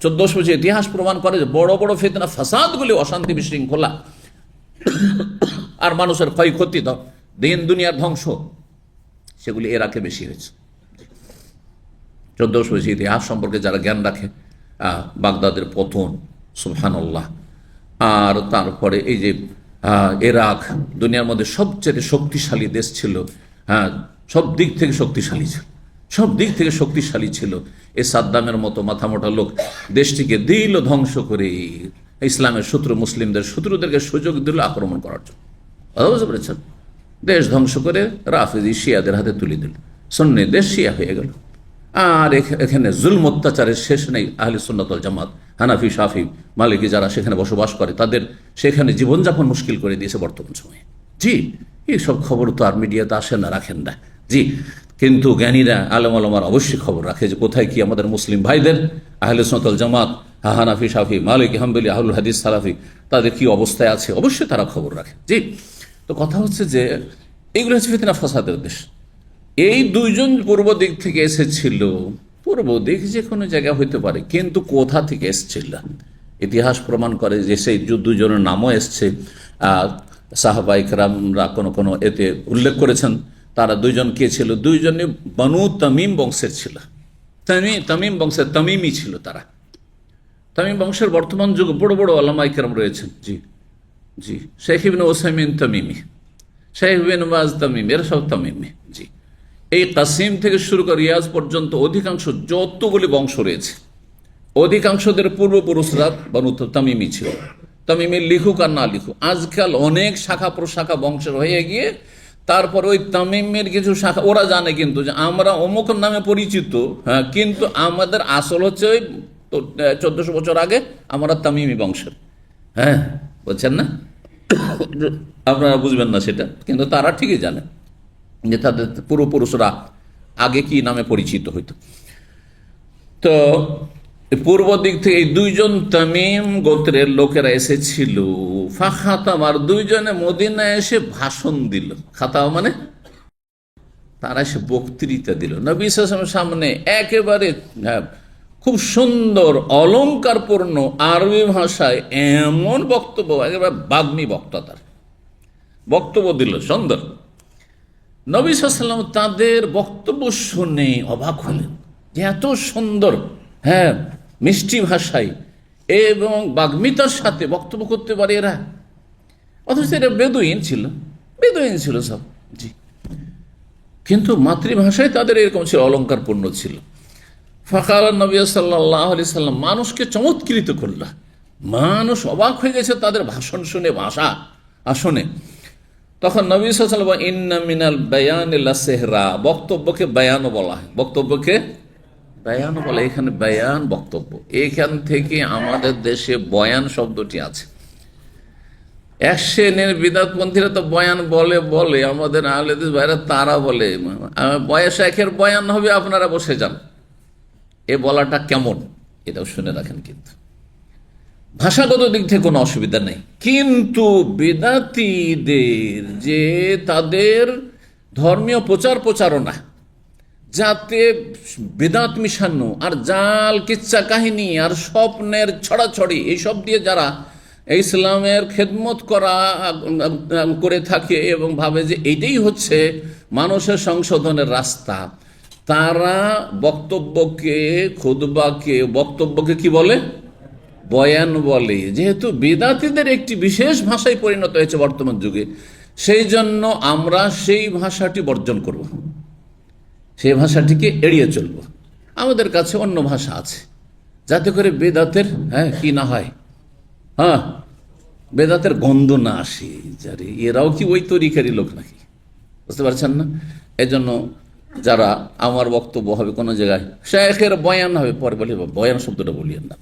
1400 বছর ইতিহাস প্রমাণ করে যে বড় বড় ফিতনা ফাসাদগুলি, অশান্তি বিশৃঙ্খলা আর মানুষের ক্ষয়ক্ষতি, দিন দুনিয়ার ধ্বংস, সেগুলি ইরাকে বেশি হয়েছে। 1400 বছর ইতিহাস সম্পর্কে যারা জ্ঞান রাখে, বাগদাদের পতন, সুবহানাল্লাহ। আর তারপরে এই যে ইরাক দুনিয়ার মধ্যে সবচেয়ে শক্তিশালী দেশ ছিল, হ্যাঁ, সব দিক থেকে শক্তিশালী ছিল, সব দিক থেকে শক্তিশালী ছিল। এই সাদ্দামের মতো মাথামোটা লোক দেশটিকে দিল ধ্বংস করে, ইসলামের শত্রু, মুসলিমদের শত্রুদেরকে সুযোগ দিল আক্রমণ করার জন্য। বুঝতে পেরেছেন? দেশ ধ্বংস করে রাফিজি শিয়াদের হাতে তুলে দিল, সুন্নি দেশ শিয়া হয়ে গেল। আর এখানে জুলম অত্যাচারের শেষ নেই। আহলে সুন্নাত ওয়াল জামাত, হানাফি, শাফি, মালিকি যারা সেখানে বসবাস করে, তাদের সেখানে জীবনযাপন মুশকিল করে দিয়েছে বর্তমান সময়ে। জি, এইসব খবর তো আর মিডিয়াতে আসেন না, রাখেন না। জি, কিন্তু জ্ঞানীরা, আলেম ওলামারা অবশ্যই খবর রাখে যে কোথায় কি আমাদের মুসলিম ভাইদের, আহলে সুন্নাত ওয়াল জামাত, হানাফি, শাফি, মালিকি, হাম্বলি, আহলুল হাদিস, সালাফি, তাদের কি অবস্থায় আছে, অবশ্যই তারা খবর রাখে। জি, তো কথা হচ্ছে যে এইগুলো হচ্ছে ফিতনা ফাসাদের দেশ। এই দুইজন পূর্ব দিক থেকে এসেছিল। পূর্ব দিক যে কোনো জায়গা হইতে পারে, কিন্তু কোথা থেকে এসেছিল ইতিহাস প্রমাণ করে যে সেই দুজনের নামও এসছে। সাহাবা ইকরামরা কোনো কোনো এতে উল্লেখ করেছেন তারা দুইজন কে ছিল, দুইজনে বনু তামিম বংশের ছিল। তামিম বংশের তামিমি ছিল তারা। তামিম বংশের বর্তমান যুগে বড় বড় আলেমা ইকরাম রয়েছেন। জি জি, শেখ ইবনে ওসাইমিন তামিমি, শেখ বিন বাজ তামিমি, এরা সব তামিমি। জি, এই কাসিম থেকে শুরু করে রিয়াজ পর্যন্ত অধিকাংশ যতগুলি বংশ রয়েছে, অধিকাংশদের পূর্বপুরুষরা বনু তামিমি ছিল। তামিমি লিখুক আর না লিখুক, আজকাল অনেক শাখা প্রশাখা বংশের হয়ে গিয়ে তারপর ওই তামিমের কিছু শাখা ওরা জানে কিন্তু যে আমরা অমুক নামে পরিচিত, হ্যাঁ, কিন্তু আমাদের আসল হচ্ছে ওই 1400 বছর আগে আমরা তামিমি বংশের। হ্যাঁ, বলছেন না, আপনারা বুঝবেন না সেটা, কিন্তু তারা ঠিকই জানে যে তাদের পূর্বপুরুষরা আগে কি নামে পরিচিত হইতো। তো পূর্ব দিক থেকে এই দুইজন তামিম গোত্রের লোকেরা এসেছিল। ফাখাতাম, আর দুইজনে মদিনায় এসে ভাষণ দিল। খাতাম মানে তারা এসে বক্তৃতা দিল নবী সাল্লাল্লাহু আলাইহি ওয়াসাল্লামের সামনে, একেবারে খুব সুন্দর অলংকারপূর্ণ আরবি ভাষায় এমন বক্তব্য, একেবারে বাগ্মী বক্তা, তার বক্তব্য দিল সুন্দর। নবী সাল্লাল্লাহু আলাইহি ওয়াসাল্লাম তাদের বক্তব্য শুনে অবাক হলেন যে এত সুন্দর, হ্যাঁ, মিষ্টি ভাষায় এবং বাগ্মিতার সাথে বক্তব্য করতে পারে এরা। অথচ এরা বেদুইন ছিল সব। জি, কিন্তু মাতৃভাষায় তাদের এরকম ছিল, অলঙ্কারপূর্ণ ছিল। ফাকাল নবী সাল্লাল্লাহু আলাইহি সাল্লাম, মানুষকে চমৎকৃত করল। মানুষ অবাক হয়ে গেছে তাদের ভাষণ শুনে, ভাষা শুনে। তখন নবী সাল্লাল্লাহু আলাইহি ওয়াসাল্লাম, ইন্না মিনাল বায়ানি লাসিহরা, বক্তব্যকে বায়ানও বলা হয়, বক্তব্যকে বায়ানও বলে। এখানে বায়ান বক্তব্য, এখান থেকে আমাদের দেশে বয়ান শব্দটি আছে। এক শ্রেণীর বিদআতপন্থীরা তো বয়ান বলে আমাদের আহলে হাদিস ভাইরা, তারা বলে শেখের বয়ান হবে, আপনারা বসে যান। এ বলাটা কেমন, এটাও শুনে রাখেন। কিন্তু ভাষাগত দিক থেকে কোনো অসুবিধা নেই, কিন্তু বিদআতীদের যে তাদের ধর্মীয় প্রচারণা, যাতে বেদাত মিশানো আর জাল কিচ্ছা কাহিনী আর স্বপ্নের ছড়াছড়ি, এইসব দিয়ে যারা ইসলামের খেদমত করে থাকে এবং ভাবে যে এইটাই হচ্ছে মানুষের সংশোধনের রাস্তা, তারা বক্তব্যকে কি বলে, বয়ান বলে। যেহেতু বেদাতীদের একটি বিশেষ ভাষায় পরিণত হয়েছে বর্তমান যুগে, সেই জন্য আমরা সেই ভাষাটি বর্জন করব, সেই ভাষাটিকে এড়িয়ে চলব। আমাদের কাছে অন্য ভাষা আছে, যাতে করে বেদাতের কি না হয়, বেদাতের গন্ধ না আসে। যারে এরাও কি ওই তরিকারই লোক নাকি, বুঝতে পারছেন না? এজন্য যারা আমার বক্তব্য হবে কোনো জায়গায় শেখের বয়ান হবে, পরে বলি বয়ান শব্দটা বলিয়েন না।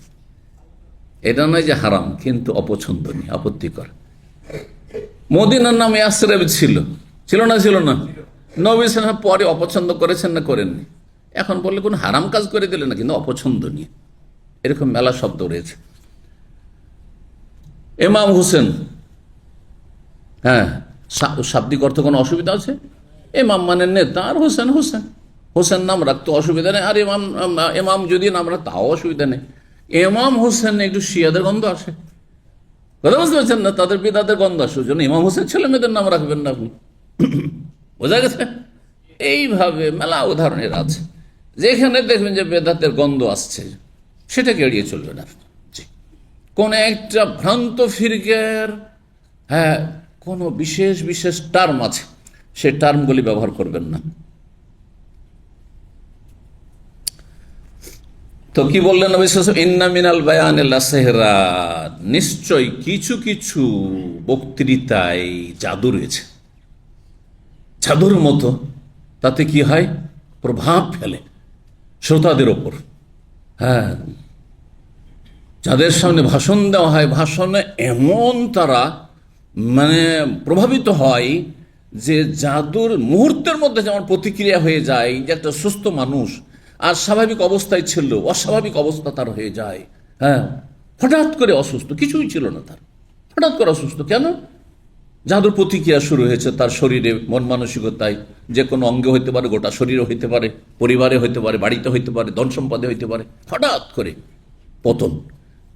এটা নয় যে হারাম, কিন্তু অপছন্দনীয়, আপত্তিকর। মদিনার নাম ইয়াসরিব ছিল, ছিল না? ছিল না? নবী সাল্লাল্লাহু আলাইহি ওয়াসাল্লাম পরে অপছন্দ করেছেন না করেননি? এখন বললে কোন হারাম কাজ করে দিলে না, কিন্তু অপছন্দনীয়, এরকম মেলা শব্দ রয়েছে। ইমাম হোসেন, হ্যাঁ, শাব্দিক অর্থ কোনো অসুবিধা আছে? ইমাম মানে নেতা, আর হোসেন হোসেন, হোসেন নাম রাখতে অসুবিধা নেই, আর ইমাম ইমাম যদি নাম রাখ তাও অসুবিধা নেই। ইমাম হোসেন একটু শিয়াদের গন্ধ আসে, কথা বুঝতে পারছেন না? তাদের বিদাতের গন্ধ আসে, ওই জন্য ইমাম হোসেন ছেলে মেয়েদের নাম রাখবেন না আপনি। বোঝা গেছে? এইভাবে মেলা উদাহরণের আছে, যেখানে দেখবেন যে বেদাতের গন্ধ আসছে সেটাকে এড়িয়ে চলবেন আপনি। কোন একটা ভ্রান্ত ফিরকের, হ্যাঁ, কোনো বিশেষ বিশেষ টার্ম আছে, সে টার্মগুলি ব্যবহার করবেন না। তো কি বললেন নবী সাল্লাল্লাহু আলাইহি ওয়াসাল্লাম? ইন্না মিনাল বায়ানি লাসিহরা, নিশ্চয় কিছু কিছু বক্তৃতায় জাদু রয়েছে, জাদুর মতো। তাতে কি হয়? প্রভাব ফেলে শ্রোতাদের ওপর। হ্যাঁ, যাদের সামনে ভাষণ দেওয়া হয়, ভাষণে এমন তারা মানে প্রভাবিত হয় যে জাদুর মুহূর্তের মধ্যে যেমন প্রতিক্রিয়া হয়ে যায়, যে একটা সুস্থ মানুষ আর স্বাভাবিক অবস্থায় ছিল অস্বাভাবিক অবস্থা তার হয়ে যায়। হ্যাঁ, হঠাৎ করে অসুস্থ, কিছুই ছিল না তার, হঠাৎ করে অসুস্থ। কেন? জাদুর প্রতিক্রিয়া শুরু হয়েছে তার শরীরে, মন মানসিকতায়, যে কোনো অঙ্গে হইতে পারে, গোটা শরীরে হইতে পারে, পরিবারে হইতে পারে, বাড়িতে হইতে পারে, ধন সম্পদে হইতে পারে, হঠাৎ করে পতন।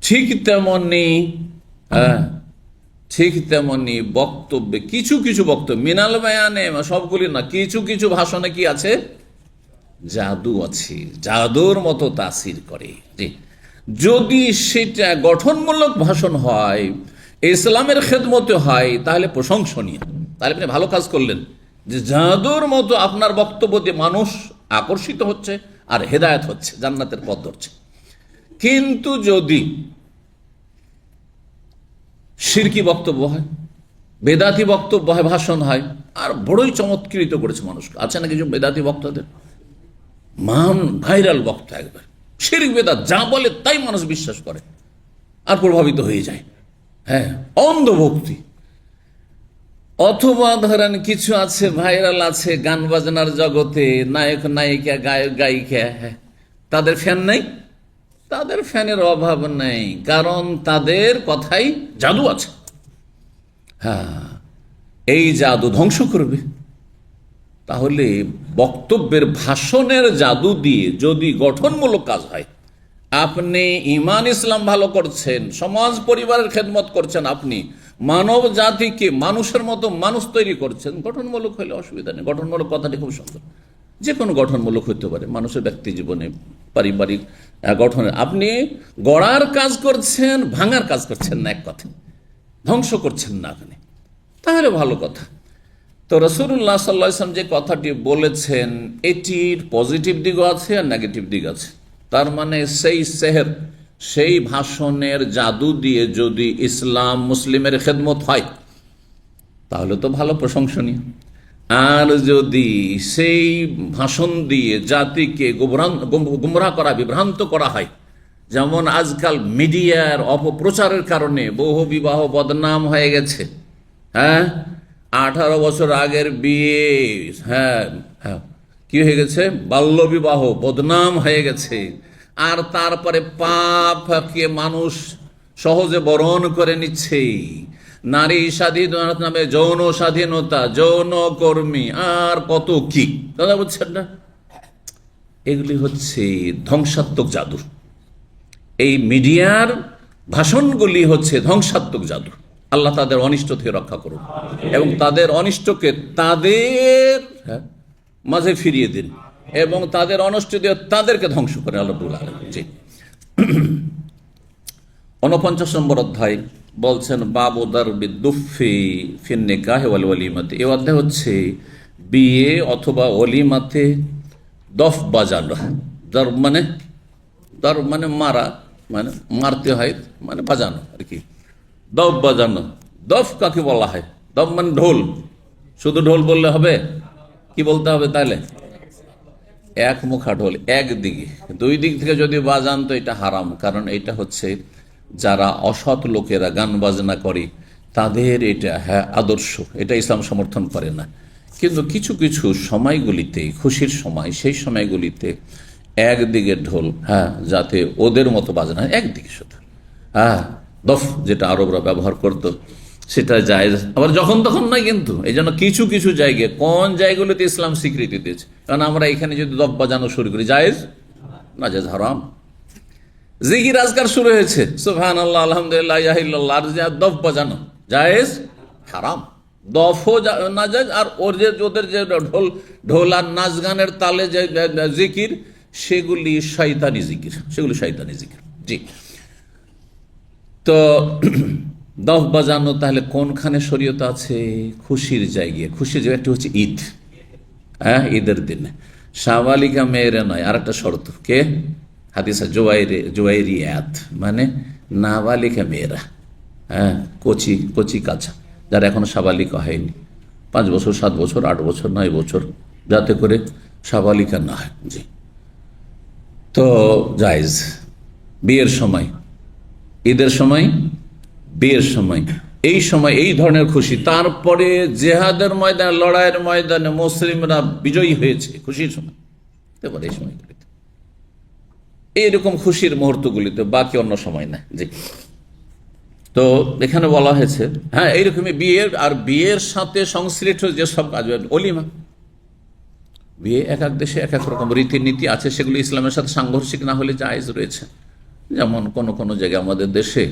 ঠিক তেমনি, হ্যাঁ, ঠিক তেমনি বক্তব্যে কিছু কিছু বক্তব্য, মিনাল বায়ানে, সবগুলি না, কিছু কিছু ভাষণে কি আছে? জাদু আছে, জাদুর মতো তাসির করে। যদি সেটা গঠনমূলক ভাষণ হয়, ইসলামের খেদমতে হয়, তাহলে প্রশংসনীয়, তাহলে আপনি ভালো কাজ করলেন, যে জাদুর মতো আপনার বক্তব্য দিয়ে মানুষ আকর্ষিত হচ্ছে আর হেদায়েত হচ্ছে, জান্নাতের পথ ধরছে। কিন্তু যদি শিরকি বক্তব্য হয়, বেদাতি বক্তব্য হয়, ভাষণ হয়, আর বড়ই চমৎকৃত করেছে মানুষকে, আছে না কিছু বেদাতি বক্তাদের, মান ভাইরাল বক্তা, একবার শিরক বেদাত যা বলে তাই মানুষ বিশ্বাস করে আর প্রভাবিত হয়ে যায়। হ্যাঁ, অন্ধভক্তি। অথবা ধরেন কিছু আছে ভাইরাল আছে গান বাজনার জগতে, নায়ক নায়িকা, গায়ক গায়িকা, হ্যাঁ, তাদের ফ্যান নেই, তাদের ফ্যানের অভাব নেই, কারণ তাদের কথাই জাদু আছে। হ্যাঁ, এই জাদু ধ্বংস করবে। তাহলে বক্তব্যের, ভাষণের জাদু দিয়ে যদি গঠনমূলক কাজ হয়, আপনি ঈমান ইসলাম ভালো করছেন, সমাজ পরিবারের খেদমত করছেন, আপনি মানব জাতিকে মানুষের মতো মানুষ তৈরি করছেন, গঠনমূলক হলে অসুবিধা নেই। গঠনমূলক কথাটি খুব সুন্দর, যে কোনো গঠনমূলক হতে পারে, মানুষের ব্যক্তি জীবনে, পারিবারিক গঠনে। আপনি গড়ার কাজ করছেন, ভাঙার কাজ করছেন না, এক কথা ধ্বংস করছেন না আপনি, তাহলে ভালো কথা। তো রাসূলুল্লাহ সাল্লাল্লাহু আলাইহি ওয়াসাল্লাম যে কথাটি বলেছেন, এটির পজিটিভ দিকও আছে আর নেগেটিভ দিক আছে। তার মানে সেই সেহের, সেই ভাষণের জাদু দিয়ে যদি ইসলাম মুসলিমের খেদমত হয়, তাহলে তো ভালো, প্রশংসনীয়। আর যদি সেই ভাষণ দিয়ে জাতিকে গুমরাহ করা, বিভ্রান্ত করা হয়, যেমন আজকাল মিডিয়ার অপপ্রচারের কারণে বহু বিবাহ বদনাম হয়ে গেছে। হ্যাঁ, 18 বছর আগের বিয়ে, হ্যাঁ হ্যাঁ, কি হয়ে গেছে? বাল্য বিবাহ বদনাম হয়ে গেছে। আর তারপরে পাপকে মানুষ সহজে বরণ করে নিচ্ছে, নারী স্বাধীনতা নামে যৌন স্বাধীনতা, যৌন কর্মী, আর কত কি, দাদা বুঝছেন না? এগুলি হচ্ছে ধ্বংসাত্মক জাদু। এই মিডিয়ার ভাষণগুলি হচ্ছে ধ্বংসাত্মক জাদু। আল্লাহ তাদের অনিষ্ট থেকে রক্ষা করুন এবং তাদের অনিষ্টকে তাদের মাঝে ফিরিয়ে দিন এবং তাদের অনিষ্ট দিয়ে তাদেরকে ধ্বংস করে আল্লাহ রাব্বুল আলামিন। জি, 49 নম্বর অধ্যায় বলছেন বাবু দারবি দুফি ফিন নিকাহ ওয়াল ওয়ালিমাতে। এই অধ্যায় হচ্ছে বিয়ে অথবা ওলিমাতে দফ বাজানো। দর মানে মারা, মানে মারতে হয়, মানে বাজানো আর কি, দফ বাজানো। দফ কাকে বলা হয়? দফ মানে ঢোল। শুধু ঢোল বললে হবে? কি বলতে হবে তাহলে? এক মুখা ঢোল, একদিকে। দুই দিক থেকে যদি বাজান তো এটা হারাম, কারণ এটা হচ্ছে যারা অসৎ লোকেরা গান বাজনা করে, তাদের এটা আদর্শ, এটা ইসলাম সমর্থন করে না। কিন্তু কিছু কিছু সময়গুলিতে, খুশির সময়, সেই সময়গুলিতে একদিকে ঢোল, যাতে ওদের মতো বাজে না, একদিকে শুধু দফ, যেটা আরবরা ব্যবহার করতো, সেটা জায়েজ। আবার যখন তখন নয় কিন্তু, এই জন্য কিছু কিছু জায়গায়, কোন জায়গাগুলোতে ইসলাম স্বীকৃতি দিয়েছে। কারণ আমরা এখানে যদি দফ বাজানো শুরু করি, জায়েজ না, জায়েজ হারাম। জিকির আজকার শুরু হয়েছে, সুবহানাল্লাহ, আলহামদুলিল্লাহ, ইলাহা ইল্লাল্লাহ, আর দফ বাজানো জায়েজ হারাম। দফও না জায়েজ, আর ওদের যে ঢোল আর নাচ গানের তালে যে জিকির, সেগুলি শয়তানি জিকির, সেগুলি শয়তানি জিকির। জি, তো দফ বাজানো তাহলে কোনখানে শরীয়ত আছে? খুশির জায়গায়। খুশির জায়গা একটা হচ্ছে ঈদ, ঈদের দিনে সাবালিকা মেয়েরা নয়, আর একটা শর্ত, কে? হাদিসা জোয়াইরিয়াত, মানে নাবালিকা মেয়েরা, কচি কচি কাছা, যারা এখনো সাবালিকা হয়নি, 5 বছর, 7 বছর, 8 বছর, 9 বছর, যাতে করে সাবালিকা না হয়। জি, তো জায়েজ বিয়ের সময়, ঈদের সময়, বিয়ের সময়, এই সময় এই ধরনের খুশি। তারপরে জেহাদের ময়দানে, লড়াইয়ের ময়দানে মুসলিমরা বিজয়ী হয়েছে, খুশির সময়, এই সময়গুলিতে, এইরকম খুশির মুহূর্তগুলিতে, বাকি অন্য সময় না। জি, তো এখানে বলা হয়েছে এইরকমই বিয়ের, আর বিয়ের সাথে সংশ্লিষ্ট যেসব কাজ, অলিমা, বিয়ে এক এক দেশে এক এক রকম রীতিনীতি আছে, সেগুলি ইসলামের সাথে সাংঘর্ষিক না হলে জায়েজ রয়েছে। যেমন কোন কোন জায়গায় আমাদের দেশে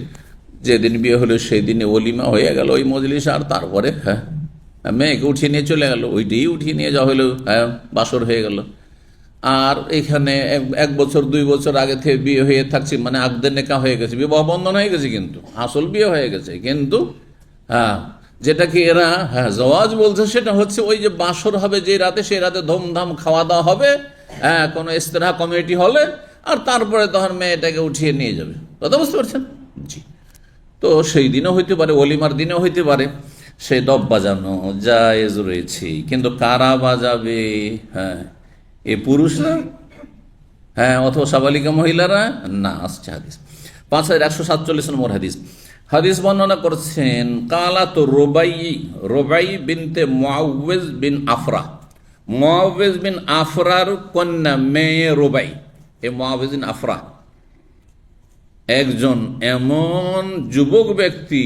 যেদিন বিয়ে হলো সেই দিনে অলিমা হয়ে গেল ওই মজলিস, আর তারপরে মেয়েকে উঠিয়ে নিয়ে চলে গেল, ওইটাই উঠিয়ে নিয়ে যাওয়া হলো, বাসর হয়ে গেল। আর এখানে 1 বছর 2 বছর আগে থেকে বিয়ে হয়ে থাকছি, মানে আগদের নেকা হয়ে গেছে, বিবাহ বন্ধন হয়ে গেছে, কিন্তু আসল বিয়ে হয়ে গেছে, কিন্তু যেটাকে এরা জওয়াজ বলছে, সেটা হচ্ছে ওই যে বাসর হবে যে রাতে, সেই রাতে ধুমধাম খাওয়া দাওয়া হবে কোনো ইস্তেরাহ কমিটি হলে, আর তারপরে তখন মেয়েটাকে উঠিয়ে নিয়ে যাবে। কথা বুঝতে পারছেন? জি, তো সেই দিনও হইতে পারে, অলিমার দিনেও হইতে পারে, সেই দফ বাজানো জায়েজ রয়েছে। কিন্তু কারা বাজাবে? এ পুরুষরা, অথবা সাবালিকা মহিলারা না। আসছে হাদিস 5147 নম্বর হাদিস। হাদিস বর্ণনা করছেন কালা তো রোবাই বিনতে মুআউযিজ বিন আফরা, মুআউযিজ বিন আফরার কন্যা মেয়ে রোবাই। এ মুআউযিজ বিন আফরা একজন এমন যুবক ব্যক্তি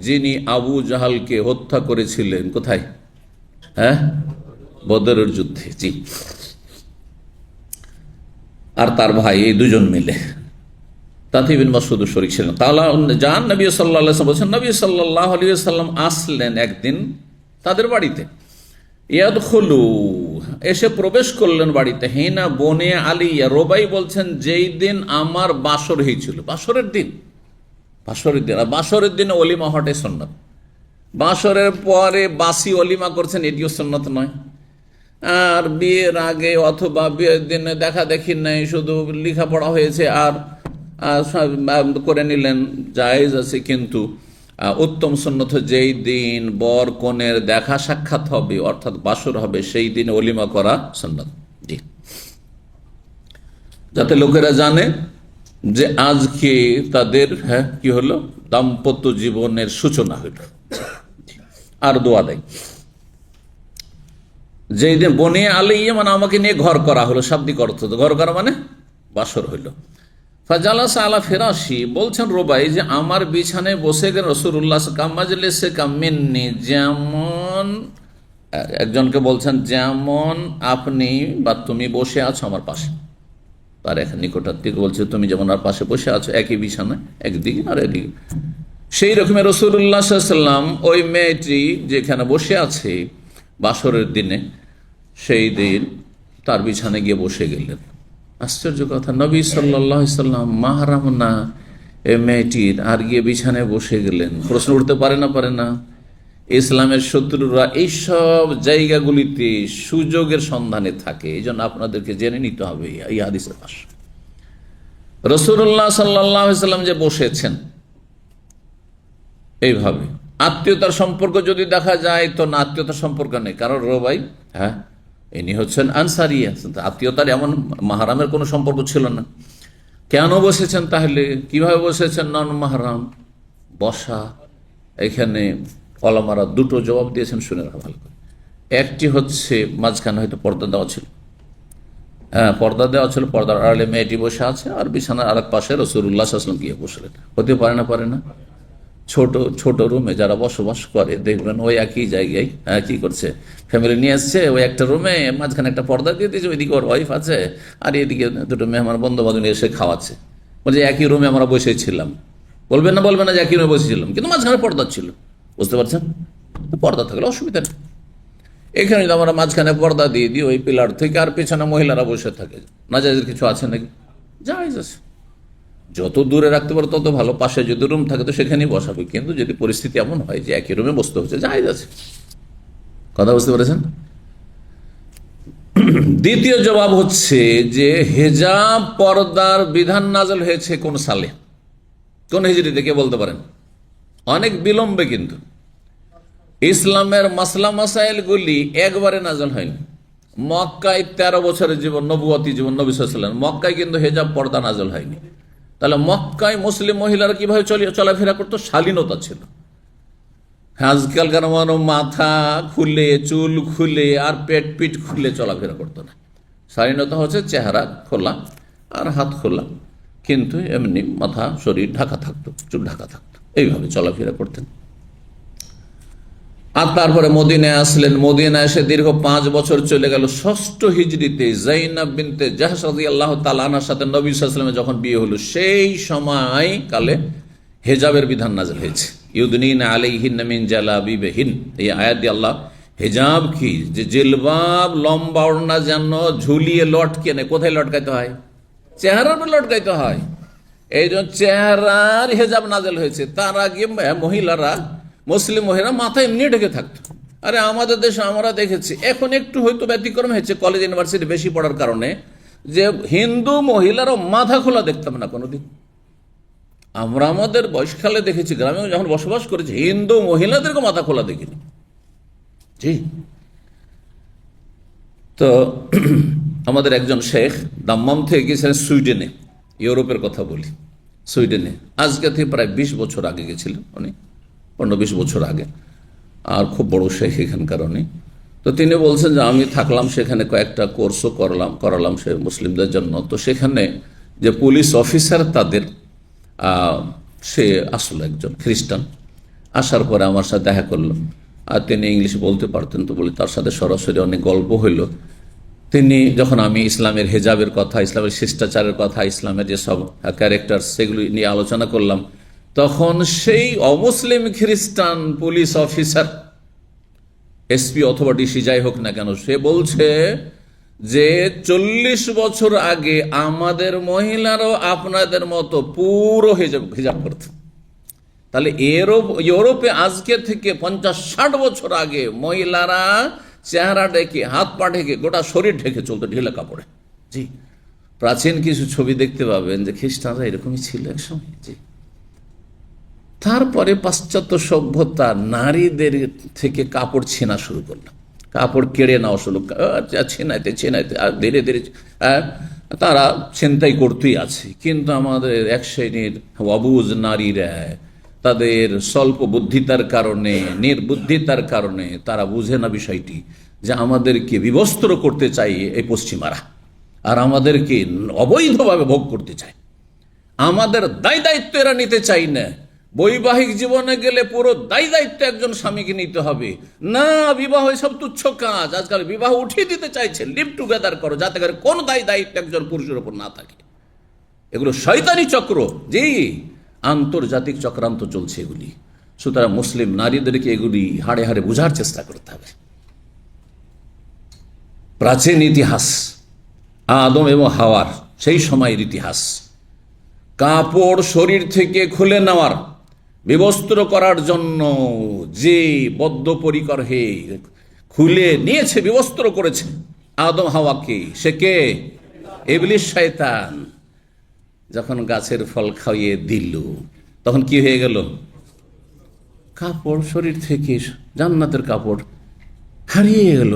যিনি আবু জাহালকে হত্যা করেছিলেন। কোথায়? বদরের যুদ্ধে। জি, আর তার ভাই, এই দুজন মিলে তাতে বিন মাসউদ শরীক ছিলেন। তাআলা জান নবী সাল্লাল্লাহু আলাইহি ওয়াসাল্লাম বলেছেন, নবী সাল্লাল্লাহু আলাইহি ওয়াসাল্লাম আসলেন একদিন তাদের বাড়িতে, ইয়াদখুলু, এসে প্রবেশ করলেন বাড়িতে, হিনা বনে আলিয়া, রোবাই বলছেন যেই দিন আমার বাসর হয়েছিল, বাসরের দিন, আর বাসরের দিনে অলিমা হটে সুন্নাত। বাসরের পরে বাসি অলিমা করছেন, এটিও সুন্নাত নয়। আর বিয়ের আগে অথবা বিয়ের দিনে দেখা দেখি নাই, শুধু লেখাপড়া হয়েছে আর করে নিলেন, জায়েজ আছে। কিন্তু উত্তম সুন্নত যেই দিন বর কনের দেখা সাক্ষাৎ হবে, অর্থাৎ বাসর হবে, সেই দিন অলিমা করা সুন্নত। জি, যাতে লোকেরা জানে যে আজকে তাদের কি হলো, দাম্পত্য জীবনের সূচনা হইল। আর দোয়া দেয় যেই দিন বনে আলাইয়া, মানে আমাকে নিয়ে ঘর করা হলো, শাব্দিক অর্থ, ঘর করা মানে বাসর হইল। ফাজালাসা আলা ফিরাশি, বলছেন রোবাই যে আমার বিছানায় বসে গেলেন রাসূলুল্লাহ কামাজলিসে কামিন্নি, যেমন একজনকে বলছেন যেমন আপনি বা তুমি বসে আছো আমার পাশে, তার এক নিকটাত্মীয় বলছে তুমি যেমন আর পাশে বসে আছো, একই বিছানায়, একদিকে আর এদিকে। সেই রকমের রাসূলুল্লাহ সাল্লাল্লাহু আলাইহি ওয়াসাল্লাম ওই মেয়েটি যেখানে বসে আছে বাসরের দিনে, সেই দিন তার বিছানায় গিয়ে বসে গেলেন। আশ্চর্য কথা, নবী সাল্লাল্লাহু আলাইহি ওয়াসাল্লাম মাহরাম না এ মেয়েটির, আর গিয়ে বিছানায় বসে গেলেন। প্রশ্ন উঠতে পারে না? ইসলামের শত্রুরা এইসব জায়গাগুলিতে সুযোগের সন্ধানে থাকে। এই জন্য আপনাদেরকে জেনে নিতে হবে এই হাদিসের ভাষ্য। রাসূলুল্লাহ সাল্লাল্লাহু আলাইহি ওয়াসাল্লাম যে বসেছেন এইভাবে, আত্মীয়তার সম্পর্ক যদি দেখা যায় তো না, আত্মীয়তার সম্পর্ক নেই, কারণ রোবাই ইনি হচ্ছেন আনসারিয়া, আত্মীয়তার এমন মাহরামের কোনো সম্পর্ক ছিল না। কেন বসেছেন তাহলে? কিভাবে বসেছেন? নন মাহরাম বসা এখানে ওলামারা দুটো জবাব দিয়েছেন, শুনে রাখা ভালো করে। একটি হচ্ছে মাঝখানে হয়তো পর্দা দেওয়া ছিল, হ্যাঁ পর্দা দেওয়া ছিল, পর্দার আড়ালে মেয়েটি বসে আছে আর বিছানার আর এক পাশে রাসূলুল্লাহ সাল্লাল্লাহু আলাইহি ওয়াসাল্লাম গিয়ে বসলেন। হতে পারে না, পারে না? ছোট ছোট রুমে যারা বসবাস করে দেখবেন ওই একই জায়গায় কি করছে, ফ্যামিলি নিয়ে আসছে, ওই একটা রুমে মাঝখানে একটা পর্দা দিয়ে দিয়েছে, ওইদিকে ওর ওয়াইফ আছে আর এদিকে দুটো মেহমান বন্ধু বান্ধব এসে খাওয়াচ্ছে। বলছে একই রুমে আমরা বসেছিলাম, বলবেন না যে একই রুমে বসেছিলাম, কিন্তু মাঝখানে পর্দা ছিল, বুঝতে পারছেন? পর্দা থাকলে অসুবিধা নেই। এখানে যদি আমরা মাঝখানে পর্দা দিয়ে দিই ওই পিলার থেকে, আর পেছনে মহিলারা বসে থাকে, নাজায়েজের কিছু আছে নাকি? জায়েজ আছে, যত দূরে রাখতে পারো তত ভালো। পাশে যদি রুম থাকে তো সেখানেই বসাবে, কিন্তু যদি পরিস্থিতি এমন হয় যে একই রুমে বসতে হচ্ছে, জায়েজ আছে। কথা বুঝতে পেরেছেন? দ্বিতীয় জবাব হচ্ছে যে হেজাব পর্দার বিধান নাযিল হয়েছে কোন সালে, কোন হিজরিতে, কে বলতে পারেন? অনেক বিলম্বে, কিন্তু ইসলামের মাসলা মাসাইল গুলি একবারে নাযিল হয়নি। মক্কায় 13 বছরের জীবন, নবুয়তি জীবন, নবী সাল্লাল্লাহু আলাইহি ওয়াসাল্লাম, মক্কায় কিন্তু হেজাব পর্দা নাযিল হয়নি। তাহলে মক্কায় মুসলিম মহিলারা কিভাবে চলাফেরা করতো? শালীনতা ছিল। আজকালকার মানুষ মাথা খুলে, চুল খুলে আর পেট পিঠ খুলে চলাফেরা করতো না। শালীনতা হচ্ছে চেহারা খোলা আর হাত খোলা, কিন্তু এমনি মাথা শরীর ঢাকা থাকতো, চুল ঢাকা থাকতো, এইভাবে চলাফেরা করতেন। আর তারপরে মদিনায় আসলেন। মদিনায় এসে দীর্ঘ 5 বছর চলে গেল। 6ষ্ঠ হিজরিতে যায়েনাব বিনতে জাহশ রাদিয়াল্লাহু তাআলা আনহার সাথে নবী সাল্লাল্লাহু আলাইহি ওয়াসাল্লামের যখন বিয়ে হলো, সেই সময় কালে হেজাবের বিধান নাযিল হয়েছে। ইউদনিনা আলাইহিন্না মিন জালাবিবিহিন, এই আয়াত দিয়ে আল্লাহ হেজাব কি, যে জিলবাব লম্বা ওড়না যেন ঝুলিয়ে লটকে নেই। কোথায় লটকাইতে হয়? চেহারার উপর লটকাইতে হয়। এই জন্য চেহারার হেজাব নাযিল হয়েছে। তার আগে মহিলারা, মুসলিম মহিলা মাথা এমনি ঢেকে থাকতো। আরে আমাদের দেশে আমরা দেখেছি, এখন একটু হয়তো ব্যতিক্রম হয়েছে কলেজ ইউনিভার্সিটি বেশি পড়ার কারণে, যে হিন্দু মহিলারও মাথা খোলা দেখতাম না কোনোদিন। আমরা আমাদের বয়সকালে দেখেছি, গ্রামে যখন বসবাস করেছি, হিন্দু মহিলাদেরকে মাথা খোলা দেখিনি। জি, তো আমাদের একজন শেখ দাম্মাম থেকে গিয়েছিলেন সুইডেনে, ইউরোপের কথা বলি, সুইডেনে আজকে থেকে প্রায় 20 বছর আগে গেছিলেন উনি, 15-20 বছর আগে। আর খুব বড় শেখ এখানকার উনি। তো তিনি বলছেন যে আমি থাকলাম সেখানে, কয়েকটা কোর্সও করালাম সে মুসলিমদের জন্য। তো সেখানে যে পুলিশ অফিসার তাদের, সে আসলে একজন খ্রিস্টান। আসার পরে আমার সাথে দেখা করলো, আর তিনি ইংলিশ বলতে পারতেন, তো বলি তার সাথে সরাসরি অনেক গল্প হইল। তিনি যখন আমি ইসলামের হেজাবের কথা, ইসলামের শিষ্টাচারের কথা, ইসলামের যেসব ক্যারেক্টার সেগুলি নিয়ে আলোচনা করলাম, তখন সেই অমুসলিম খ্রিস্টান পুলিশ অফিসার, এসপি অথবা ডিসি যাই হোক না কেন, সে বলছে যে 40 বছর আগে আমাদের মহিলারাও আপনাদের মতো পুরো হিজাব করত। তাহলে ইউরোপে আজকে থেকে 50-60 বছর আগে মহিলারা চেহারা ঢেকে, হাত পা ঢেকে, গোটা শরীর ঢেকে চলতো ঢিলে কাপড়ে। জি, প্রাচীন কিছু ছবি দেখতে পাবেন যে খ্রিস্টানরা এরকমই ছিল একসময়। জি, তারপরে পাশ্চাত্য সভ্যতা নারীদের থেকে কাপড় ছেনা শুরু করলো, কাপড় কেড়ে নেওয়া শুরু, ছেনাইতে আর ধীরে ধীরে তারা ছিনতাই করতেই আছে। কিন্তু আমাদের এক শ্রেণীর অবুঝ নারীরা তাদের স্বল্প বুদ্ধিতার কারণে, নির্বুদ্ধিতার কারণে তারা বুঝে না বিষয়টি, যে আমাদেরকে বিবস্ত্র করতে চাই এই পশ্চিমারা, আর আমাদেরকে অবৈধভাবে ভোগ করতে চায়। আমাদের দায় দায়িত্ব এরা নিতে চাই না। বৈবাহিক জীবনে গেলে পুরো দায় দায়িত্ব একজন স্বামীকে নিতে হবে না। বিবাহ সব তুচ্ছ কাজ। আজকাল বিবাহ উঠিয়ে দিতে চাইছে, লিভ টুগেদার করো, যাতে করে কোন দায় দায়িত্ব একজন পুরুষের উপর না থাকে। এগুলো শয়তানি চক্র, জি, আন্তর্জাতিক চক্রান্ত চলছে এগুলি। সুতরাং মুসলিম নারীদেরকে এগুলি হাড়ে হাড়ে বোঝার চেষ্টা করতে হবে। প্রাচীন ইতিহাস, আদম এবং হাওয়ার সেই সময়ের ইতিহাস, কাপড় শরীর থেকে খুলে নেওয়ার, বিবস্ত্র করার জন্য যে বদ্ধপরিকর হয়ে খুলে নিয়েছে, বিবস্ত্র করেছে আদম হাওয়াকে, সে কে? ইবলিস, শয়তান। যখন গাছের ফল খাইয়ে দিল, তখন কি হয়ে গেল? কাপড় শরীর থেকে, জান্নাতের কাপড় হারিয়ে গেল।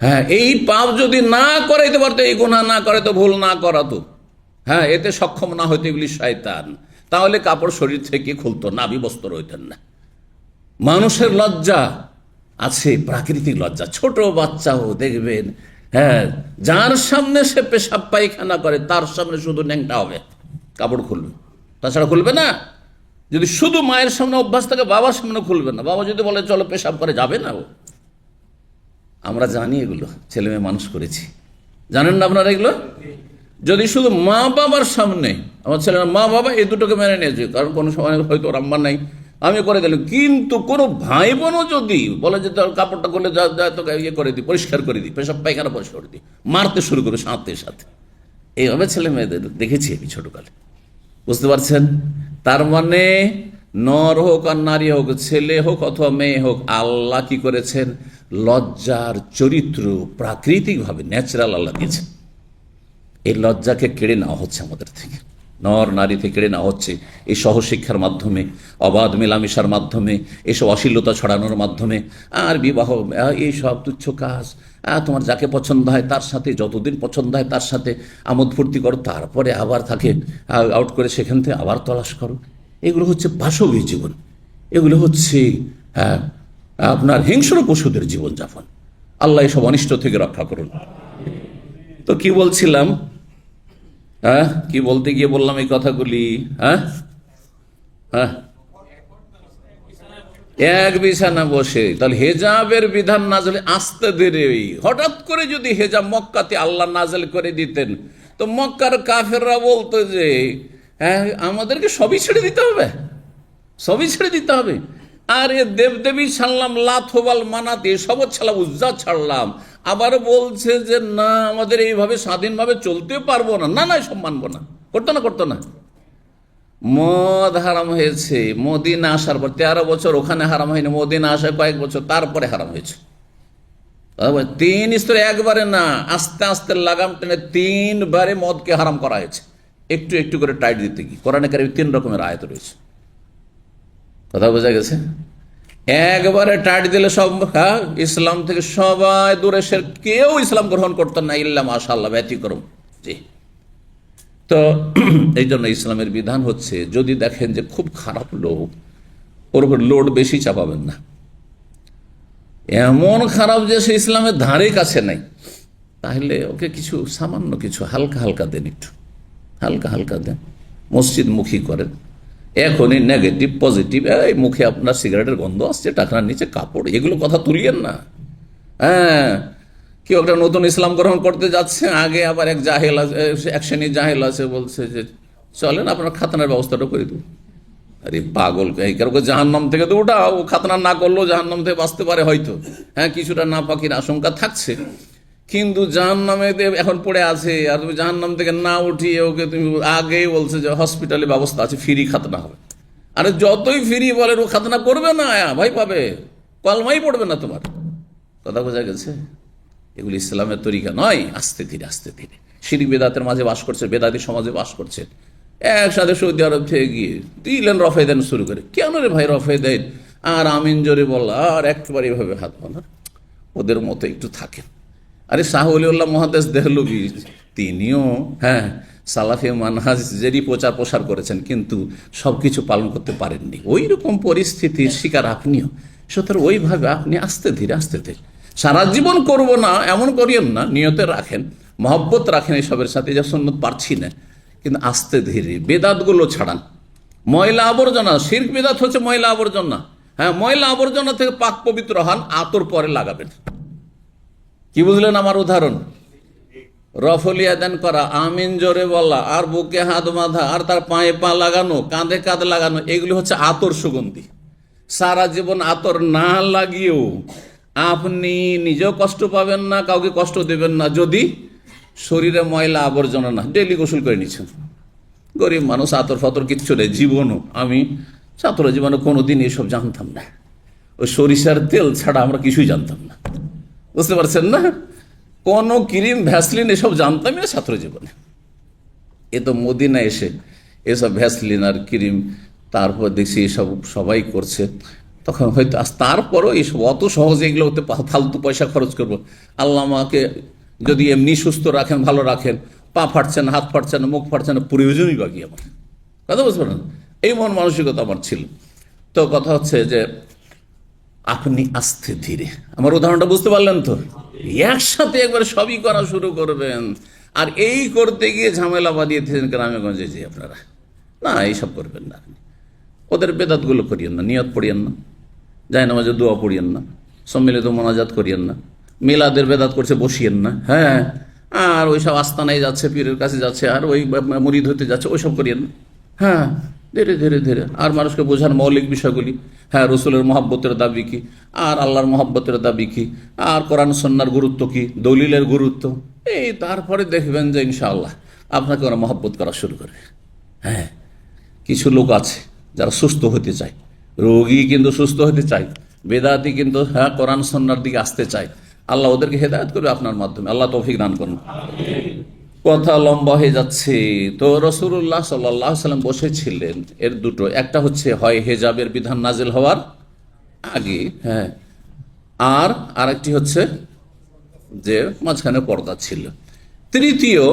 হ্যাঁ, এই পাপ যদি না করাইতে পারতো, এই গুনাহ না করাইতো, ভুল না করাতো, হ্যাঁ, এতে সক্ষম না হইতো ইবলিস শয়তান, তাহলে কাপড় শরীর থেকে খুলতো না, বিবস্ত্র হইতেন না। মানুষের লজ্জা আছে, প্রাকৃতিক লজ্জা। ছোট বাচ্চাও দেখবেন, হ্যাঁ, যার সামনে সে পেশাব পায়খানা করে তার সামনে শুধু ন্যাংটা হবে, কাপড় খুলবে, তাছাড়া খুলবে না। যদি শুধু মায়ের সামনে অভ্যাস থাকে, বাবার সামনে খুলবে না। বাবা যদি বলে চলো পেশাব করে, যাবে না ও। আমরা জানি এগুলো, ছেলে মেয়ে মানুষ করেছি, জানেন না আপনারা এগুলো? যদি শুধু মা বাবার সামনে, আমার ছেলেরা মা বাবা এই দুটোকে মেনে নিয়েছে, কারণ কোনো সময় হয়তো ওর আম্মা নাই, আমি করে দিলাম। কিন্তু কোনো ভাই বোনও যদি বলে যে তোর কাপড়টা করলে তোকে ইয়ে করে দিই, পরিষ্কার করে দিই, পেশাব পায়খানা পরিষ্কার করে দিই, মারতে শুরু করবে সাথে সাথে। এইভাবে ছেলে মেয়েদের দেখেছি আমি ছোটকালে, বুঝতে পারছেন? তার মানে নর হোক আর নারী হোক, ছেলে হোক অথবা মেয়ে হোক, আল্লাহ কি করেছেন? লজ্জার চরিত্র প্রাকৃতিকভাবে ন্যাচারাল আল্লাহ দিয়েছেন। এই লজ্জাকে কেড়ে নেওয়া হচ্ছে আমাদের থেকে, নর নারী থেকে কেড়ে নেওয়া হচ্ছে এই সহশিক্ষার মাধ্যমে, অবাধ মেলামেশার মাধ্যমে, এসব অশ্লীলতা ছড়ানোর মাধ্যমে। আর বিবাহ এইসব তুচ্ছ কাজ, তোমার যাকে পছন্দ হয় তার সাথে, যতদিন পছন্দ হয় তার সাথে আমোদ ফুর্তি করো, তারপরে আবার তাকে আউট করে সেখান থেকে আবার তলাশ করো। এগুলো হচ্ছে পাশবিক জীবন, এগুলো হচ্ছে আপনার হিংস্র পশুদের জীবনযাপন। আল্লাহ এসব অনিষ্ট থেকে রক্ষা করুন। তো কি বলছিলাম, কি বলতে গিয়ে বললাম এই কথাগুলি? এক বিছানা বসে, তাহলে হেজাবের বিধান নাজেল আসতে দেরি। হঠাৎ করে যদি হেজাব মক্কাতে আল্লাহ নাজেল করে দিতেন, তো মক্কার কাফেররা বলতো যে আমাদেরকে সবই ছেড়ে দিতে হবে, সবই ছেড়ে দিতে হবে। আর এ দেবদেবী ছাড়লাম, লাত হোবাল মানাতে সব ছাড়লাম, উজ্জা ছাড়লাম, আবার বলছে যে না আমাদের এইভাবে স্বাধীনভাবে চলতে পারবো না, না না সব মানবো না। করতো না। মদ হারাম হয়েছে মদিনা আসার পর, 13 বছর ওখানে হারাম হয়নি, মদিনা আসার কয়েক বছর তারপরে হারাম হয়েছে। 3 স্তরে, একবারে না, আস্তে আস্তে লাগাম টেনে 3 বারে মদকে হারাম করা হয়েছে, একটু একটু করে টাইট দিতে গিয়ে। কোরআনে কারিমে 3 রকমের আয়াত রয়েছে, কথা বোঝা গেছে? একবারে টাইট দিলে সব ইসলাম থেকে সবাই দূরে, সে কেউ ইসলাম গ্রহণ করতো না, ইল্লা মাশাআল্লাহ ব্যতিক্রম। জি, তো এই জন্য ইসলামের বিধান হচ্ছে, যদি দেখেন যে খুব খারাপ লোক, ওর উপর লোড বেশি চাপাবেন না। এমন খারাপ যে সে ইসলামের ধারে কাছে নাই, তাহলে ওকে কিছু সামান্য কিছু হালকা হালকা দেন, একটু হালকা হালকা দেন, মসজিদ মুখী করেন। এখনই নেগেটিভ পজিটিভ, এই মুখে আপনার সিগারেটের গন্ধ আসছে, টাকনার নিচে কাপড়, এগুলো কথা তুলিয়েন না। কেউ একটা নতুন ইসলাম গ্রহণ করতে যাচ্ছে, আগে আবার এক জাহেল আছে, এক শ্রেণীর জাহেল আছে, বলছে যে চলেন আপনার খাতনার ব্যবস্থাটা করে দেবো। আরে পাগল, কারো জাহান্নাম থেকে তো ওটা, ও খাতনা না করলেও জাহান্নাম থেকে বাঁচতে পারে হয়তো, কিছুটা নাপাকির আশঙ্কা থাকছে, কিন্তু জাহান্নামে এখন পড়ে আছে। আর তুমি জাহান্নাম থেকে না উঠিয়ে ওকে তুমি আগেই বলছে যে হসপিটালে ব্যবস্থা আছে, ফ্রি খাতনা হবে। আরে যতই ফ্রি বলেন, ও খাতনা করবে না, ভয় পাবে, কলমাই পড়বে না তোমার। কথা বোঝা গেছে? এগুলি ইসলামের তরিকা নয়। আস্তে ধীরে আস্তে ধীরে শিরক বেদাতের মাঝে বাস করছে, বেদাতি সমাজে বাস করছে। একসাথে সৌদি আরব থেকে গিয়ে দিলেন রফে দেন শুরু করে, কেন রে ভাই রফে দেন, আর আমিন জোরে বললা, আর একেবারে এভাবে হাত বাঁধা, ওদের মতো একটু থাকেন। আরে শাহ ওলিউল্লাহ মুহাদ্দিস দেহলভী, তিনিও সালাফি মানহাজেরই প্রচার করেছেন, কিন্তু সবকিছু পালন করতে পারেননি। ওই রকম পরিস্থিতির শিকার আপনিও, সুতরাং ওইভাবে আপনি আস্তে ধীরে সারা জীবন করব না এমন করিয়েন না, নিয়তে রাখেন, মহব্বত রাখেন এসবের সাথে, যা সুন্নত পারছি না, কিন্তু আস্তে ধীরে বেদাতগুলো ছাড়ান। ময়লা আবর্জনা, শিরক বেদাত হচ্ছে ময়লা আবর্জনা। ময়লা আবর্জনা থেকে পাক পবিত্র হন, আতর পরে লাগাবেন। কি বুঝলেন আমার উদাহরণ? রফলিয়া দান করা, আমিন জোরে বলা, আর বুকে হাত বাঁধা, আর তার পায়ে পা লাগানো, কাঁধে কাঁধ লাগানো, এগুলি হচ্ছে আতর সুগন্ধি। সারা জীবন আতর না লাগিয়েও আপনি নিজেও কষ্ট পাবেন না, কাউকে কষ্ট দেবেন না, যদি শরীরে ময়লা আবর্জনা না, ডেলি গোসল করে নিচ্ছেন। গরিব মানুষ, আতর ফাতর কিচ্ছু নেই জীবনও। আমি ছাত্র জীবনে কোনোদিন এসব জানতাম না, ওই সরিষার তেল ছাড়া আমরা কিছুই জানতাম না, বুঝতে পারছেন না? কোনো ক্রিম ভ্যাসলিন এসব জানতামই না ছাত্র জীবনে। এ তো মদিনা এসে এসব ভ্যাসলিন আর ক্রিম, তারপর দেখছি এসব সবাই করছে, তখন হয়তো তারপরও এইসব অত সহজে এগুলো হতে ফালতু পয়সা খরচ করবো। আল্লাহ আমাকে যদি এমনি সুস্থ রাখেন, ভালো রাখেন, পা ফাটছে না, হাত ফাটছে না, মুখ ফাটছে না, প্রয়োজনই বাকি আমার, কথা বুঝতে পারেন? এই মন মানসিকতা আমার ছিল। তো কথা হচ্ছে যে আপনি আস্তে ধীরে, আমার উদাহরণটা বুঝতে পারলেন তো? একসাথে একবার সবই করা শুরু করবেন, আর এই করতে গিয়ে ঝামেলা বাঁধিয়েছেন গ্রামেগঞ্জে যে আপনারা, না এইসব করবেন না। আপনি ওদের বেদাতগুলো করিয়েন না, নিয়ত পড়িয়েন না, যায় নামাজে দোয়া পড়িয়েন না, সম্মিলিত মোনাজাত করিয়েন না, মিলাদের বেদাত করছে বসিয়েন না। হ্যাঁ, আর ওইসব আস্তানায় যাচ্ছে, পীরের কাছে যাচ্ছে, আর ওই মুরিদ হতে যাচ্ছে, ওইসব করিয়েন না। হ্যাঁ, ধীরে ধীরে ধীরে, আর মানুষকে বোঝান মৌলিক বিষয়গুলি। হ্যাঁ, রসুলের মহব্বতের দাবি কি, আর আল্লাহর মহব্বতের দাবি কি, আর কোরআন সন্ন্যার গুরুত্ব কি, দলিলের গুরুত্ব, এই তারপরে দেখবেন যে ইনশাআল্লাহ আপনাকে ওরা মহব্বত করা শুরু করবে। হ্যাঁ, কিছু লোক আছে যারা সুস্থ হতে চায়, রোগী কিন্তু সুস্থ হতে চায়, বেদাতি কিন্তু হ্যাঁ কোরআন সন্ন্যার দিকে আসতে চায়। আল্লাহ ওদেরকে হেদায়েত করবে আপনার মাধ্যমে, আল্লাহ তৌফিক দান করুন। কথা লম্বা হয়ে যাচ্ছে। তো রাসূলুল্লাহ সাল্লাল্লাহু আলাইহি ওয়াসাল্লাম বসেছিলেন, এর দুটো, একটা হচ্ছে হয় হেজাবের বিধান নাজিল হওয়ার আগে, হ্যাঁ, আর আরেকটি হচ্ছে যে মাঝখানে পর্দা ছিল। তৃতীয়,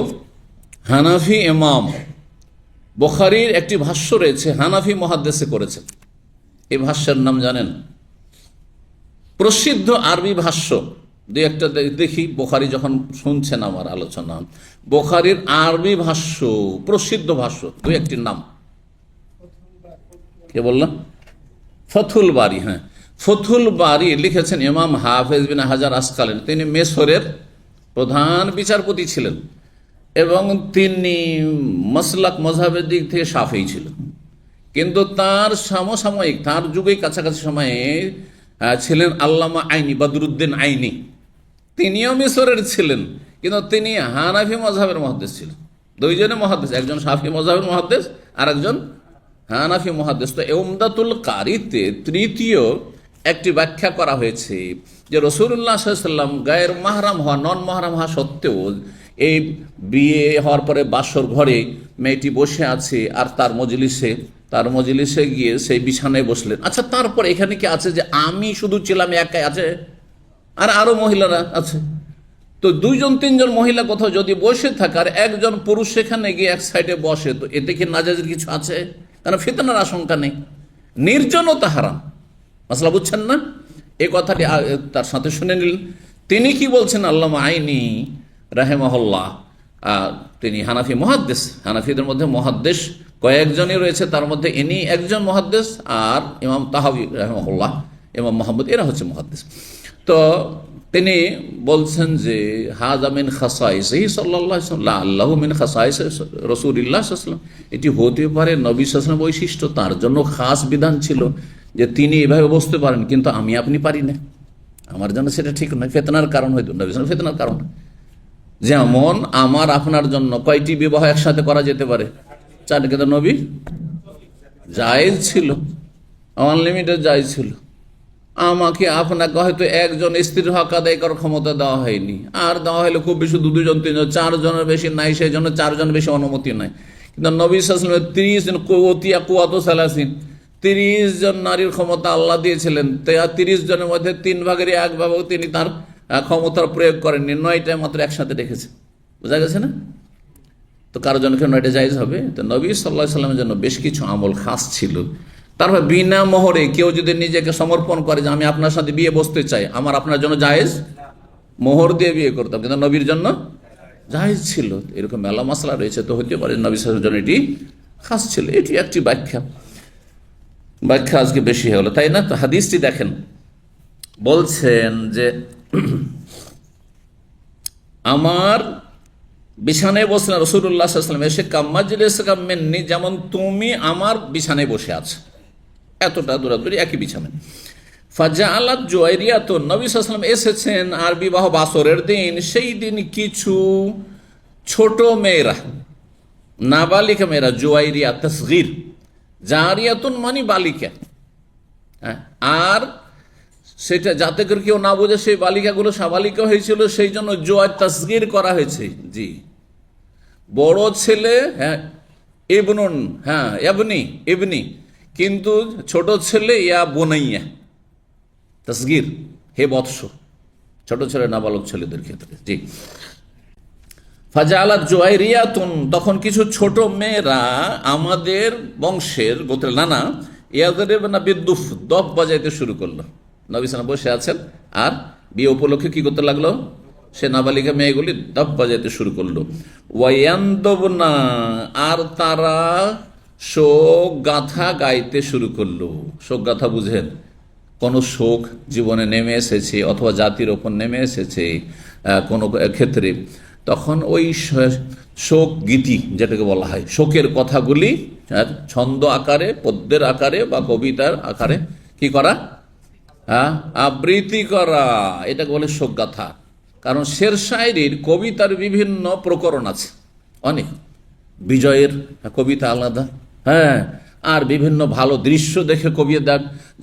হানাফি ইমাম বুখারীর একটি ভাষ্য রয়েছে, হানাফি মুহাদ্দিসে করেছেন। এই ভাষ্যের নাম জানেন? প্রসিদ্ধ আরবি ভাষ্য দুই একটা দেখি, বুখারী যখন শুনছেন আমার আলোচনা, বুখারীর আরবি ভাষ্য, প্রসিদ্ধ ভাষ্য দুই একটির নাম কে বললাম? ফথুল বারী। হ্যাঁ, ফথুল বারী লিখেছেন ইমাম হাফেজ বিন হাজার আসকালানী। তিনি মিসরের প্রধান বিচারপতি ছিলেন এবং তিনি মাসলাক মযহাবের দিক থেকে শাফিঈ ছিলেন, কিন্তু তার সমসাময়িক, তার যুগে কাছাকাছি সময়ে ছিলেন আল্লামা আইনি, বদরুদ্দিন আইনি। তিনিও মিসরের ছিলেন, কিন্তু তিনি হানাফি মযহাবের মুহাদ্দিস ছিলেন। দুইজনে মুহাদ্দিস, একজন শাফি মযহাবের মুহাদ্দিস আর একজন হানাফি মুহাদ্দিস। তো উমদাতুল কারিতে তৃতীয় একটি ব্যাখ্যা করা হয়েছে যে রাসূলুল্লাহ সাল্লাল্লাহু আলাইহি ওয়াসাল্লাম গায়ের মাহরাম হওয়া, নন মাহরাম হওয়া সত্ত্বেও এই বিয়ে হওয়ার পরে বাসর ঘরে মেয়েটি বসে আছে, আর তার মজলিসে গিয়ে সেই বিছানায় বসলেন। আচ্ছা, তারপর এখানে কি আছে যে আমি শুধু ছিলাম, একাই আছে, আর আরো মহিলারা আছে? তো দুইজন তিনজন মহিলা কোথাও যদি বসে থাকে আর একজন পুরুষ সেখানে গিয়ে এক সাইডে বসে, তো এতে কি নাজায়েজ কিছু আছে? কারণ ফিতনার আশঙ্কা নেই, নির্জনতা হারাম। মাসলা বুঝছেন না? এই কথাটি তার সাথে শুনে নিলেন। তিনি কি বলছেন? আল্লামা আইনি রাহিমাহুল্লাহ, তিনি হানাফি মুহাদ্দিস, হানাফিদের মধ্যে মুহাদ্দিস কয়েকজনই রয়েছে, তার মধ্যে ইনি একজন মুহাদ্দিস, আর ইমাম তাহাবী রাহিমাহুল্লাহ, ইমাম মুহাম্মদ, এরা হচ্ছে মুহাদ্দিস। তো তিনি বলছেন যে হাযা মিন খাসাইসিহি সাল্লাল্লাহু আলাইহি ওয়াসাল্লাম, আল্লাহু মিন খাসাইসি রাসূলিল্লাহ সাল্লাল্লাহু আলাইহি ওয়াসাল্লাম, এটি হতে পারে নবী সাল্লাল্লাহু আলাইহি ওয়াসাল্লাম বৈশিষ্ট্য, তার জন্য খাস বিধান ছিল যে তিনি এভাবে বসতে পারেন, কিন্তু আমি আপনি পারি না, আমার জন্য সেটা ঠিক নয়, ফিতনার কারণ হয়তো, নবী সাল্লাল্লাহু আলাইহি ওয়াসাল্লাম ফিতনার কারণ। যেমন আমার আপনার জন্য কয়টি বিবাহ একসাথে করা যেতে পারে? 4, কিন্তু নবী জায়েজ ছিল, আনলিমিটেড জায়েজ ছিল। আমাকে আপনাকে হয়তো একজন স্ত্রীর হক আদায় করার ক্ষমতা দেওয়া হয়নি, আর দেওয়া হলে খুব বেশি 2 জন 3 জন, 4 জনের বেশি নাই, সেই জন্য 4 জন বেশি অনুমতি নাই। কিন্তু নবী সাল্লাল্লাহু আলাইহি ওয়াসাল্লাম 30 জন, কুওতিয়া কুওয়াতু সালাসিন, 30 জন নারীর ক্ষমতা আল্লাহ দিয়েছিলেন। 30 জনের মধ্যে 3 ভাগের 1 ভাগও তিনি তার ক্ষমতার প্রয়োগ করেননি, 9টা মাত্র একসাথে রেখেছে। বোঝা গেছে না? তো কারো জনকে 9টা জায়েজ হবে? তো নবী সাল্লাল্লাহু আলাইহি ওয়াসাল্লামের জন্য বেশ কিছু আমল খাস ছিল। তারপর বিনা মোহরে কেউ যদি নিজেকে সমর্পণ করে যে আমি আপনার সাথে বিয়ে বসতে চাই, আমার আপনার জন্য জায়েজ, মোহর দিয়ে বিয়ে করতাম, কিন্তু নবীর জন্য জায়েজ ছিল। এরকম মেলা মাসলা রয়েছে, তো হতে পারে নবী সাল্লাল্লাহু আলাইহি ওয়াসাল্লামের জন্য এটি খাস ছিল। এটি একটি ব্যাখ্যা আজকে বেশি হয়ে গেল, তাই না? তো হাদিসটি দেখেন, বলছেন যে আমার বিছানায় বসলেন রাসূলুল্লাহ সাল্লাল্লাহু আলাইহি ওয়াসাল্লাম, এসে কাম্মাজলিসুকা মিন্নি, যেমন তুমি আমার বিছানায় বসে আছো, এতটা দূরাদূরি একই বিছানায়। ফাজাআলাত জুয়াইরিয়াতুন, নবী সাল্লাল্লাহু আলাইহি ওয়াসাল্লাম এসেছেন আর বিবাহ বাসরের দিন, সেই দিন কিছু ছোট মেয়েরা, নাবালিকা মেয়েরা, জুয়াইরিয়া তাসগীর, জারিয়াতুন মানে বালিকা, আর সেটা যাতে করে কেউ না বোঝে সেই বালিকাগুলো সাবালিকা হয়েছিল, সেই জন্য জুয়াই তাসগীর করা হয়েছে। জি, বড় ছেলে হ্যাঁ ইবনুন, হ্যাঁ ইবনি, কিন্তু ছোট ছেলে ইয়া বোনাইয়া, তাসগীর হে বৎস, ছোট ছেলে নাবালক ছেলেদের ক্ষেত্রে। জি, ফাজাআলাত জুয়াইরিয়াতুন, তখন কিছু ছোট মেয়েরা আমাদের বংশের গোত্রের নানা, ইয়াদরিবনা বিদ্দুফ, দফ বাজাইতে শুরু করলো। নবী সাল্লাম বসে আছেন, আর বিয়ে উপলক্ষে কি করতে লাগলো, সে নাবালিকা মেয়েগুলি দাব বাজাইতে শুরু করলো। ওয়ায়ান্দবনা, আর তারা শোক গাথা গাইতে শুরু করলো। শোক গাথা বুঝেন, কোনো শোক জীবনে নেমে এসেছে অথবা জাতির ওপর নেমে এসেছে কোনো ক্ষেত্রে, তখন ওই শোক গীতি যেটাকে বলা হয়, শোকের কথাগুলি ছন্দ আকারে, পদ্যের আকারে বা কবিতার আকারে কি করা, আবৃত্তি করা, এটাকে বলে শোক গাথা। কারণ শের শায়েরির কবিতার বিভিন্ন প্রকরণ আছে, অনেক বিজয়ের কবিতা আলাদা, হ্যাঁ, আর বিভিন্ন ভালো দৃশ্য দেখে কবিতা,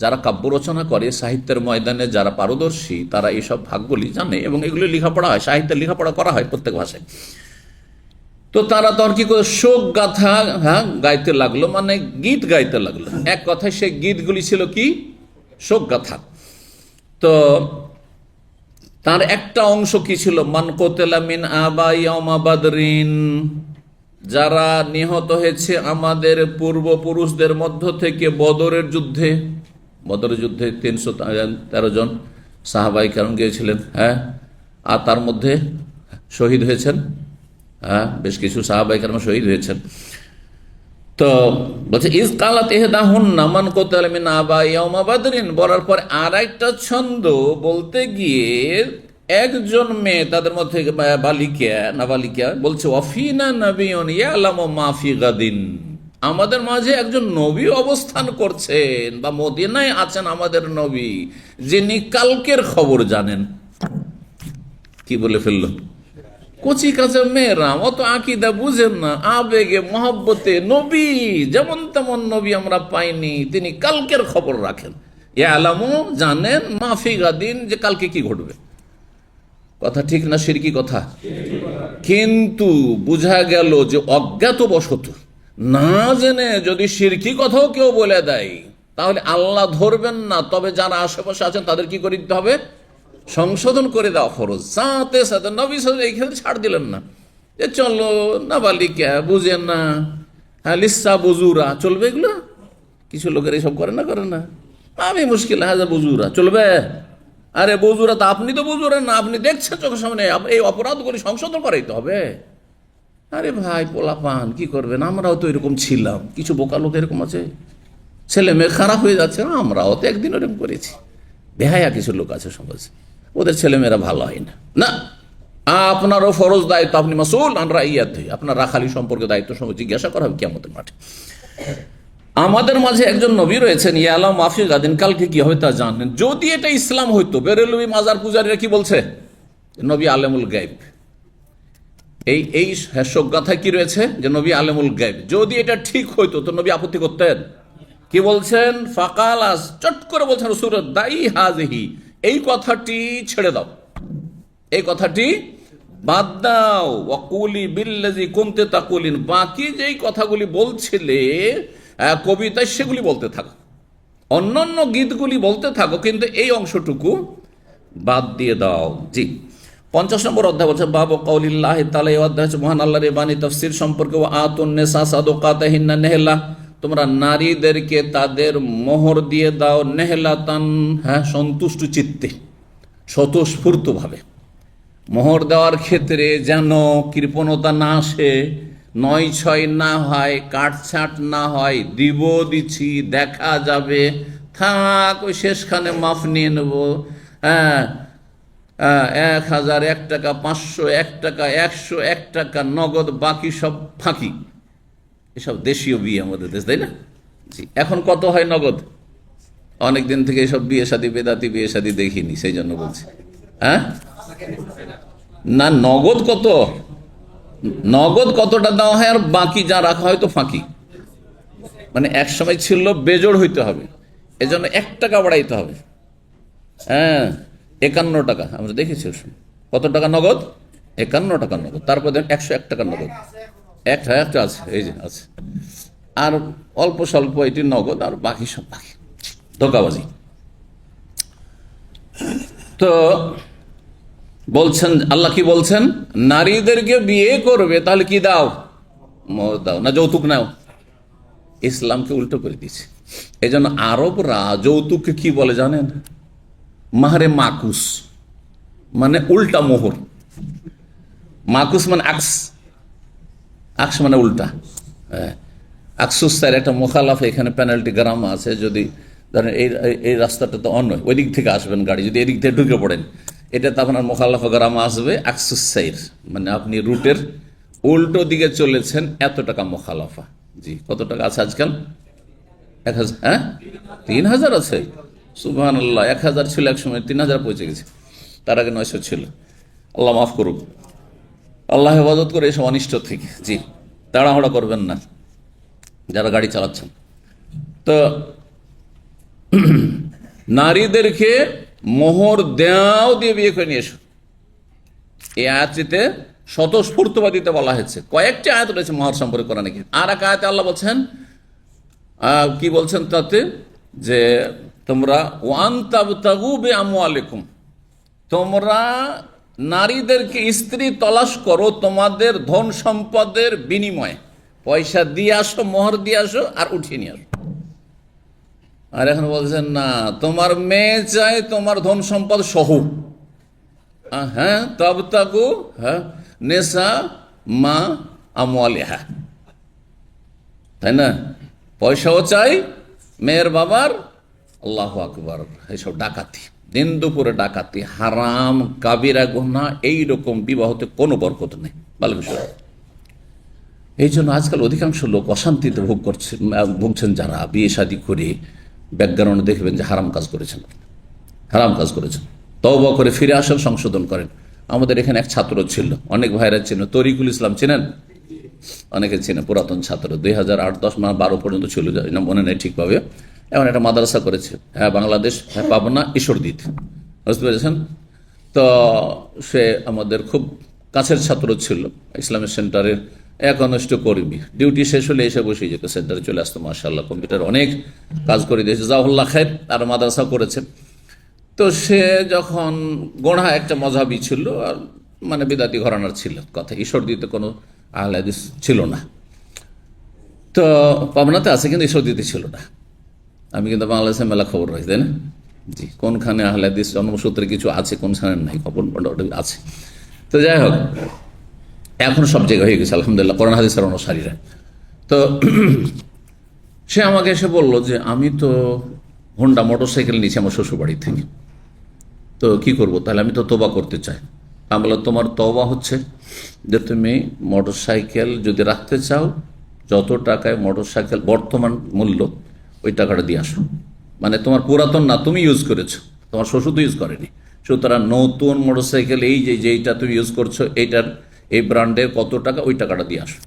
যারা কাব্য রচনা করে সাহিত্যের ময়দানে যারা পারদর্শী তারা এইসব ভাগগুলি জানে এবং এগুলি লেখাপড়া হয়, সাহিত্যের লেখাপড়া করা হয় প্রত্যেক ভাষায়। তো তারা তখন কি করে শোক গাথা গাইতে লাগলো, মানে গীত গাইতে লাগলো। এক কথায় সেই গীতগুলি ছিল কি, শোক গাথা। তো তার একটা অংশ কি ছিল, মান কোতেলা মিন আবা ইয়াউমা বাদরিন, যারা নিহত হয়েছে আমাদের পূর্বপুরুষদের মধ্য থেকে বদরের যুদ্ধে। বদরের যুদ্ধে 313 জন সাহাবাই কেরাম গিয়েছিলেন, হ্যাঁ, আর তার মধ্যে শহীদ হয়েছেন, হ্যাঁ, বেশ কিছু সাহাবাই কেরাম শহীদ হয়েছেন। তো বলছে ইজ কালাত ইহদাহুন্না মান কোতালা মিন আবা ইয়াউমা বাদরিন, বলার পর আর একটা ছন্দ বলতে গিয়ে একজন মেয়ে তাদের মধ্যে নাবালিকা বলছে ওয়াফিনা নাবিয়ুন ইয়ালামু মা ফি গাদিন, আমাদের মাঝে একজন নবী অবস্থান করছেন বা মদিনায় আছেন আমাদের নবী, যিনি কালকের খবর জানেন। কি বলে ফেললো, কচি কাঁচা মেয়েরা অত আকীদা বুঝেন না, আবেগে মহব্বতে নবী যেমন তেমন নবী আমরা পাইনি, তিনি কালকের খবর রাখেন। ইয়ালামু, জানেন, মা ফি গাদিন, যে কালকে কি ঘটবে। কথা ঠিক না শিরকি কথা? কিন্তু বুঝা গেল যে অজ্ঞাতবশত না জেনে যদি শিরকি কথাও কেউ বলে দেয় তাহলে আল্লাহ ধরবেন না, তবে যারা আশেপাশে আছেন তাদের কি করে দিতে হবে, সংশোধন করে দেওয়া ফরজ। সাথে সাথে নবী সাল্লাল্লাহু আলাইহি ওয়াসাল্লাম ছাড় দিলেন না, যে চলো নাবালিকা বুঝেন না, হ্যাঁ, লিসা বুজুরা চলবে এগুলো। কিছু লোকের এইসব করে না, আমি মুশকিল, হাজা বুজুরা চলবে। আরে বজুরা তো আপনি তো বজুরা না, আপনি দেখছেন চোখের সামনে, এই অপরাধগুলি সংশোধন করাইতে হবে। আরে ভাই পোলাপান কি করবেন, আমরাও তো এরকম ছিলাম, কিছু বোকা লোক এরকম আছে, ছেলে মেয়ে খারাপ হয়ে যাচ্ছে, আমরাও তো একদিন এরকম করেছি। বেহায়া কিছু লোক আছে সমাজে, ওদের ছেলেমেয়েরা ভালো হয় না। আপনারও ফরজ দায়িত্ব, আপনি মাসউল আন রাইয়াতি, আপনার রাখালি সম্পর্কে দায়িত্ব সময় জিজ্ঞাসা করা হবে কিয়ামতের মাঠে। আমাদের মাঝে একজন নবী রয়েছেন, ইয়ালাম মাফি গাদিন, কালকে কি হবে তা জানেন। যদি এটা ইসলাম হইতো, বেরেলভী মাজার পূজারীরা কি বলছে, নবী আলেমুল গায়ব। এই শোকগাথায় কি রয়েছে, যে নবী আলেমুল গায়ব। যদি এটা ঠিক হইতো তো নবী আপত্তি করতেন? কি বলছেন, ফাকালাস, চট করে বলছেন রাসূলুল্লাহ, দাই হাযিহি, এই কথাটি ছেড়ে দাও, এই কথাটি বাদ দাও। ওয়াকুলি বিল্লাযী কুনতা তাকুলিন, বাকি যেই কথাগুলি বলছিলে কবিতায় সেগুলি বলতে থাকো, অন্যান্য গীতগুলি বলতে থাকো, কিন্তু এই অংশটুকু বাদ দিয়ে দাও। জি, 50 নম্বর অধ্যায় বলছে বাবু কাউলিল্লাহি তাআলা, এই অধ্যায় হচ্ছে মহান আল্লাহর বাণী তাফসীর সম্পর্কে। ওয়া আতুন নিসা সাদকাতিহিন্না নেহলা, তোমরা নারীদেরকে তাদের মোহর দিয়ে দাও, নেহলাতান, হ্যাঁ, সন্তুষ্ট চিত্তে, স্বতঃস্ফূর্তভাবে। মোহর দেওয়ার ক্ষেত্রে যেন কৃপণতা না আসে, 9-6 না হয়, কাটছাট না হয়, দিচ্ছি দেখা যাবে, থাক ওই শেষখানে মাফ নিয়ে নেব, হ্যাঁ, 1000 1 টাকা, 500 1 টাকা, 100 1 টাকা নগদ, বাকি সব ফাঁকি। এসব দেশীয় বিয়ে আমাদের দেশ, তাই না? জি, এখন কত হয় নগদ? অনেকদিন থেকে এসব বিয়ে শাদী, বেদাতি বিয়ে শাদী দেখিনি, সেই জন্য বলছি। হ্যাঁ, না, নগদ কতটা দেওয়া হয়, আর বাকি যা রাখা হয় তো ফাঁকি। মানে এক সময় ছিল বেজোড় হইতে হবে, এজন্য 1 টাকা বাড়াইতে হবে। হ্যাঁ, 51 টাকা আমরা দেখেছি। কত টাকা নগদ? 51 টাকা নগদ। তারপর 101 টাকা নগদ, একটা আছে, এই যে আছে, আর অল্প স্বল্প এটি নগদ, আর বাকি সব বাকি ধোঁকাবাজি। তো বলছেন আল্লাহ, কি বলছেন, নারীদেরকে বিয়ে করবে তাহলে কি দাও, মোহর দাও, না যৌতুক নাও। ইসলামকে উল্টো করে দিয়েছে। এই জন্য আরবরা যৌতুককে কি বলে জানেন? মাহরে মাকুস মানে উল্টা মোহর, মাকুস মানে আকস, আকস মানে উল্টা। হ্যাঁ, আকসুস স্যার একটা মোখালাফ, এখানে পেনাল্টি গ্রাম আছে। যদি ধরেন এই রাস্তাটা তো অন্য, ওই দিক থেকে আসবেন গাড়ি, যদি এদিক থেকে ঢুকে পড়েন, এটা তো আপনার মোখালাফা গ্রাম আসবে আকসুস সাইর, মানে আপনি রুটের উল্টো দিকে চলেছেন, এত টাকা মোখালাফা। জি, কত টাকা আছে আজকাল? 1000? হ্যাঁ, 3000 আছে। সুবহানাল্লাহ, 1000 ছিল এক সময়, 3000 পৌঁছে গেছে। তার আগে 900 ছিল। আল্লাহ মাফ করুক, আল্লাহ হেফাজত করে এসব অনিষ্ট থেকে। জি, তাড়াহুড়া করবেন না যারা গাড়ি চালাচ্ছেন। তো নারীদেরকে মোহর দেওয়াও দিয়ে বিয়ে করে নিয়ে এসো, এই আয়াতটিতে স্বতঃস্ফূর্তবাদিতে বলা হয়েছে। কয়েকটি আয়াত রয়েছে মোহর সম্পর্কে কোরআনে। আর এক আয়াতে আল্লাহ বলছেন, কি বলছেন তাতে, যে তোমরা ওয়ান তাবতাগু বিআমওয়ালিকুম, তোমরা নারীদেরকে স্ত্রী তলাশ করো তোমাদের ধন সম্পদের বিনিময়ে। পয়সা দিয়ে আসো, মোহর দিয়ে আসো, আর উঠিয়ে নিয়ে আসো। আর এখন বলছেন না, তোমার মেয়ে চাই তোমার ধন সম্পদ সহ। হ্যাঁ, তাবতাগু, হ্যাঁ, নেশা মা আমওয়ালিহা, তাই না? পয়সাও চাই মেয়ের বাবার। আল্লাহু আকবার, এইসব ডাকাতি, দিন দুপুরে ডাকাতি, হারাম কাবিরা গুনাহ। এইরকম বিবাহতে কোনো বরকত নেই, ভালো বিষয়। এই জন্য আজকাল অধিকাংশ লোক অশান্তিতে ভুগছেন যারা বিয়ে শাদী করে ব্যাকগ্রাউন্ডে দেখবেন যে হারাম কাজ করেছেন, হারাম কাজ করেছেন। তওবা করে ফিরে আসেন, সংশোধন করেন। আমাদের এখানে এক ছাত্র ছিল, অনেক ভাইরা ছিল, তরিকুল ইসলাম চিনেন? অনেকে চিনে, পুরাতন ছাত্র, 2008-10 না 12 পর্যন্ত ছিল, না মনে নেই ঠিকভাবে। এমন একটা মাদ্রাসা করেছে, হ্যাঁ, বাংলাদেশ, হ্যাঁ, পাবনা ঈশ্বরদীতে, বুঝতে পেরেছেন? তো সে আমাদের খুব কাছের ছাত্র ছিল, ইসলামিক সেন্টারের একনিষ্ঠ কর্মী। ডিউটি শেষ হলে এসে বসে যেত, সেন্টারে চলে আসতো। মাশাআল্লাহ, কম্পিউটার অনেক কাজ করে দিয়েছে, জাযাকাল্লাহ খায়র। আর মাদ্রাসা করেছে। তো সে যখন গোড়া একটা মযহাবী ছিল, আর মানে বিদাতি ঘরানার ছিল, কথা ঈশ্বরদীতে কোনো আহলে হাদিস ছিল না। তো পাবনাতে আছে, কিন্তু ঈশ্বরদীতে ছিল না। আমি কিন্তু বাংলাদেশে মেলা খবর রাখি, তাই না? জি, কোনখানে আহলে হাদিস জন্মসূত্রে কিছু আছে, কোনখানে নাই, খবর আছে। তো যাই হোক, এখন সব জায়গায় হয়ে গেছে আলহামদুলিল্লাহ, কোরআন হাদিসের অনুসারীরা। তো সে আমাকে এসে বললো যে আমি তো হোন্ডা মোটরসাইকেল নিয়েছি আমার শ্বশুরবাড়ি থেকে, তো কি করব? তাহলে আমি তো তওবা করতে চাই। আমি বললাম, তোমার তওবা হচ্ছে যে তুমি মোটরসাইকেল যদি রাখতে চাও, যত টাকায় মোটরসাইকেল বর্তমান মূল্য, ওই টাকাটা দিয়ে আসো। মানে তোমার পুরাতন না, তুমি ইউজ করেছো, তোমার শ্বশুর তো ইউজ করেনি। সুতরাং নতুন মোটরসাইকেল, এই যেইটা তুমি ইউজ করছো, এইটার এই ব্র্যান্ডের কত টাকা, ওই টাকাটা দিয়ে আসো।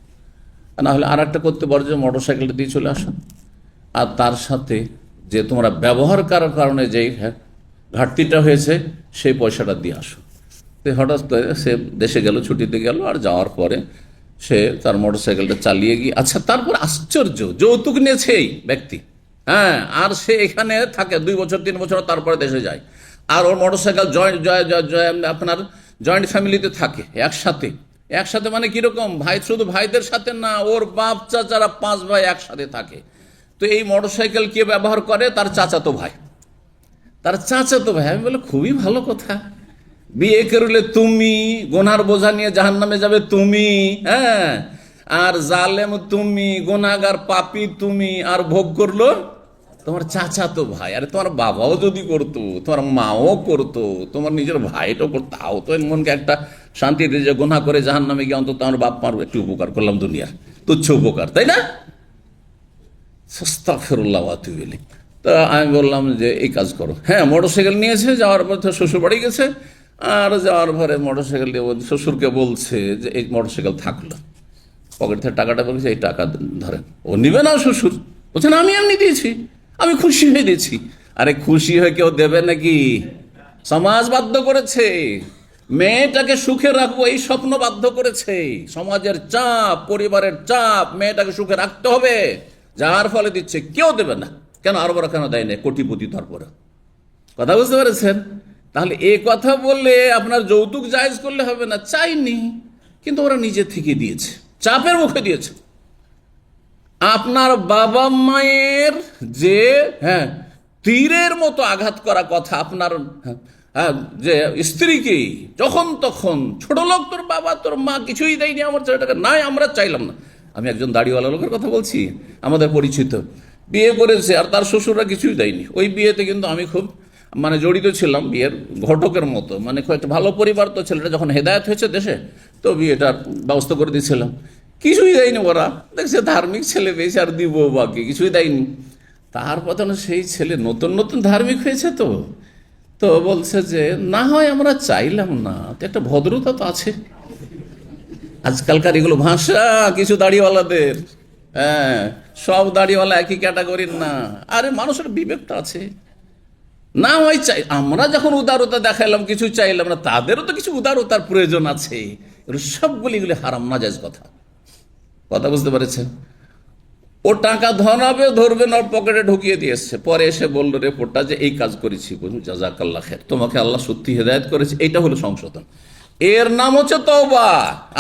না হলে আর একটা করতে পারো, যে মোটরসাইকেলটা দিয়ে চলে আসো, আর তার সাথে যে তোমরা ব্যবহার করার কারণে যেই ঘাটতিটা হয়েছে, সেই পয়সাটা দিয়ে আসো। তো হঠাৎ করে সে দেশে গেল, ছুটিতে গেল, আর যাওয়ার পরে সে তার মোটরসাইকেলটা চালিয়ে গিয়ে, আচ্ছা, তারপর আশ্চর্য, যৌতুক নিয়েছে এই ব্যক্তি, হ্যাঁ, আর সে এখানে থাকে 2 বছর 3 বছর, তারপরে দেশে যায়। আর ওর মোটরসাইকেল আপনার জয়েন্ট ফ্যামিলিতে থাকে, একসাথে মানে কিরকম ভাই, শুধু ভাইদের সাথে না, ওর বাপ চাচারা 5 ভাই একসাথে থাকে। তো এই মোটরসাইকেল কে ব্যবহার করে? তার চাচাতো ভাই। আমি বলে, খুবই ভালো কথা, বিয়ে করলে তুমি, গোনার বোঝা নিয়ে জাহান্নামে যাবে তুমি, হ্যাঁ, আর জালেম তুমি, গোনাগার পাপী তুমি, আর ভোগ করলো তোমার চাচাতো ভাই। আরে তোমার বাবাও যদি করতো, তোমার মাও করতো, তোমার নিজের ভাইটাও করতো, তাও তো মনকে একটা শান্তিতে, যে গোনা করে জাহান্নামে গিয়ে অন্তত আমার বাপ মার একটু উপকার করলাম, দুনিয়ার তুচ্ছ উপকার, তাই না? আস্তাগফিরুল্লাহ ওয়া আতুবু ইলাইহি। তা আমি বললাম যে এই কাজ করো। হ্যাঁ, মোটরসাইকেল নিয়েছে, যাওয়ার পর শ্বশুর বাড়ি গেছে, আর যাওয়ার পরে মোটরসাইকেল দিয়ে শ্বশুরকে বলছে যে এই মোটরসাইকেল থাকলো, পকেট থেকে টাকাটা বলছে, এই টাকা ধরেন। ও নিবে না শ্বশুর, বলছে না, আমি এমনি দিয়েছি, আমি খুশি হয়ে দিয়েছি। আরে খুশি হয়ে কেউ দেবে নাকি? সমাজ বাধ্য করেছে, মেয়েটাকে সুখে রাখবো এই স্বপ্ন বাধ্য করেছে, সমাজের চাপ, পরিবারের চাপ, মেয়েটাকে সুখে রাখতে হবে, যার ফলে দিচ্ছে। কেউ দেবে না কেন? আরবরা কেন দেয় না? কোটিপতি, তারপরে কথা বুঝতে পেরেছেন? তাহলে এ কথা বললে আপনার যৌতুক জায়েজ করলে হবে না, চাইনি, কিন্তু ওরা নিজে থেকে দিয়েছে, চাপের মুখে দিয়েছে। আপনার বাবা মায়ের যে, হ্যাঁ, তীরের মতো আঘাত করা কথা আপনার যে স্ত্রীকে যখন তখন, ছোট লোক তোর বাবা তোর মা কিছুই দেয়নি আমার ছেলেটাকে, নাই আমরা চাইলাম না। আমি একজন দাড়িওয়ালা লোকের কথা বলছি, আমাদের পরিচিত, বিয়ে করেছে আর তার শ্বশুররা কিছুই দেয়নি। ওই বিয়েতে কিন্তু আমি খুব জড়িত ছিলাম, বিয়ের ঘটকের মতো। খুব একটা ভালো পরিবার, তো ছেলেটা যখন হেদায়েত হয়েছে দেশে, তো বিয়েটার ব্যবস্থা করে দিয়েছিলাম। কিছুই দেয়নি ওরা, দেখছে ধার্মিক ছেলে পেয়েছে আর দিব বাকি, কিছুই দেয়নি। তারপর সেই ছেলে নতুন নতুন ধার্মিক হয়েছে, তো বলছে যে না হয় আমরা চাইলাম না, তো একটা ভদ্রতা তো আছে। আজকালকার এগুলো ভাষা কিছু দাড়িওয়ালাদের, হ্যাঁ, সব দাড়িওয়ালা একই ক্যাটাগরির না। আরে মানুষের বিবেকটা আছে, না হয় চাই, আমরা যখন উদারতা দেখাইলাম কিছু চাইলাম না, তাদেরও তো কিছু উদারতার প্রয়োজন আছে। সবগুলি এগুলি হারাম নাজায়েজ কথা, কথা বুঝতে পেরেছেন? ও টাকা ধনাবে, ধরবে না, পকেটে ঢুকিয়ে দিয়ে এসছে, পরে এসে বললো রিপোর্টটা যে এই কাজ করেছি, বলুন জাযাকাল্লাহ খায়র, তোমাকে আল্লাহ সত্যি হেদায়েত করেছে। এইটা হলো সংশোধন, এর নাম হচ্ছে তওবা।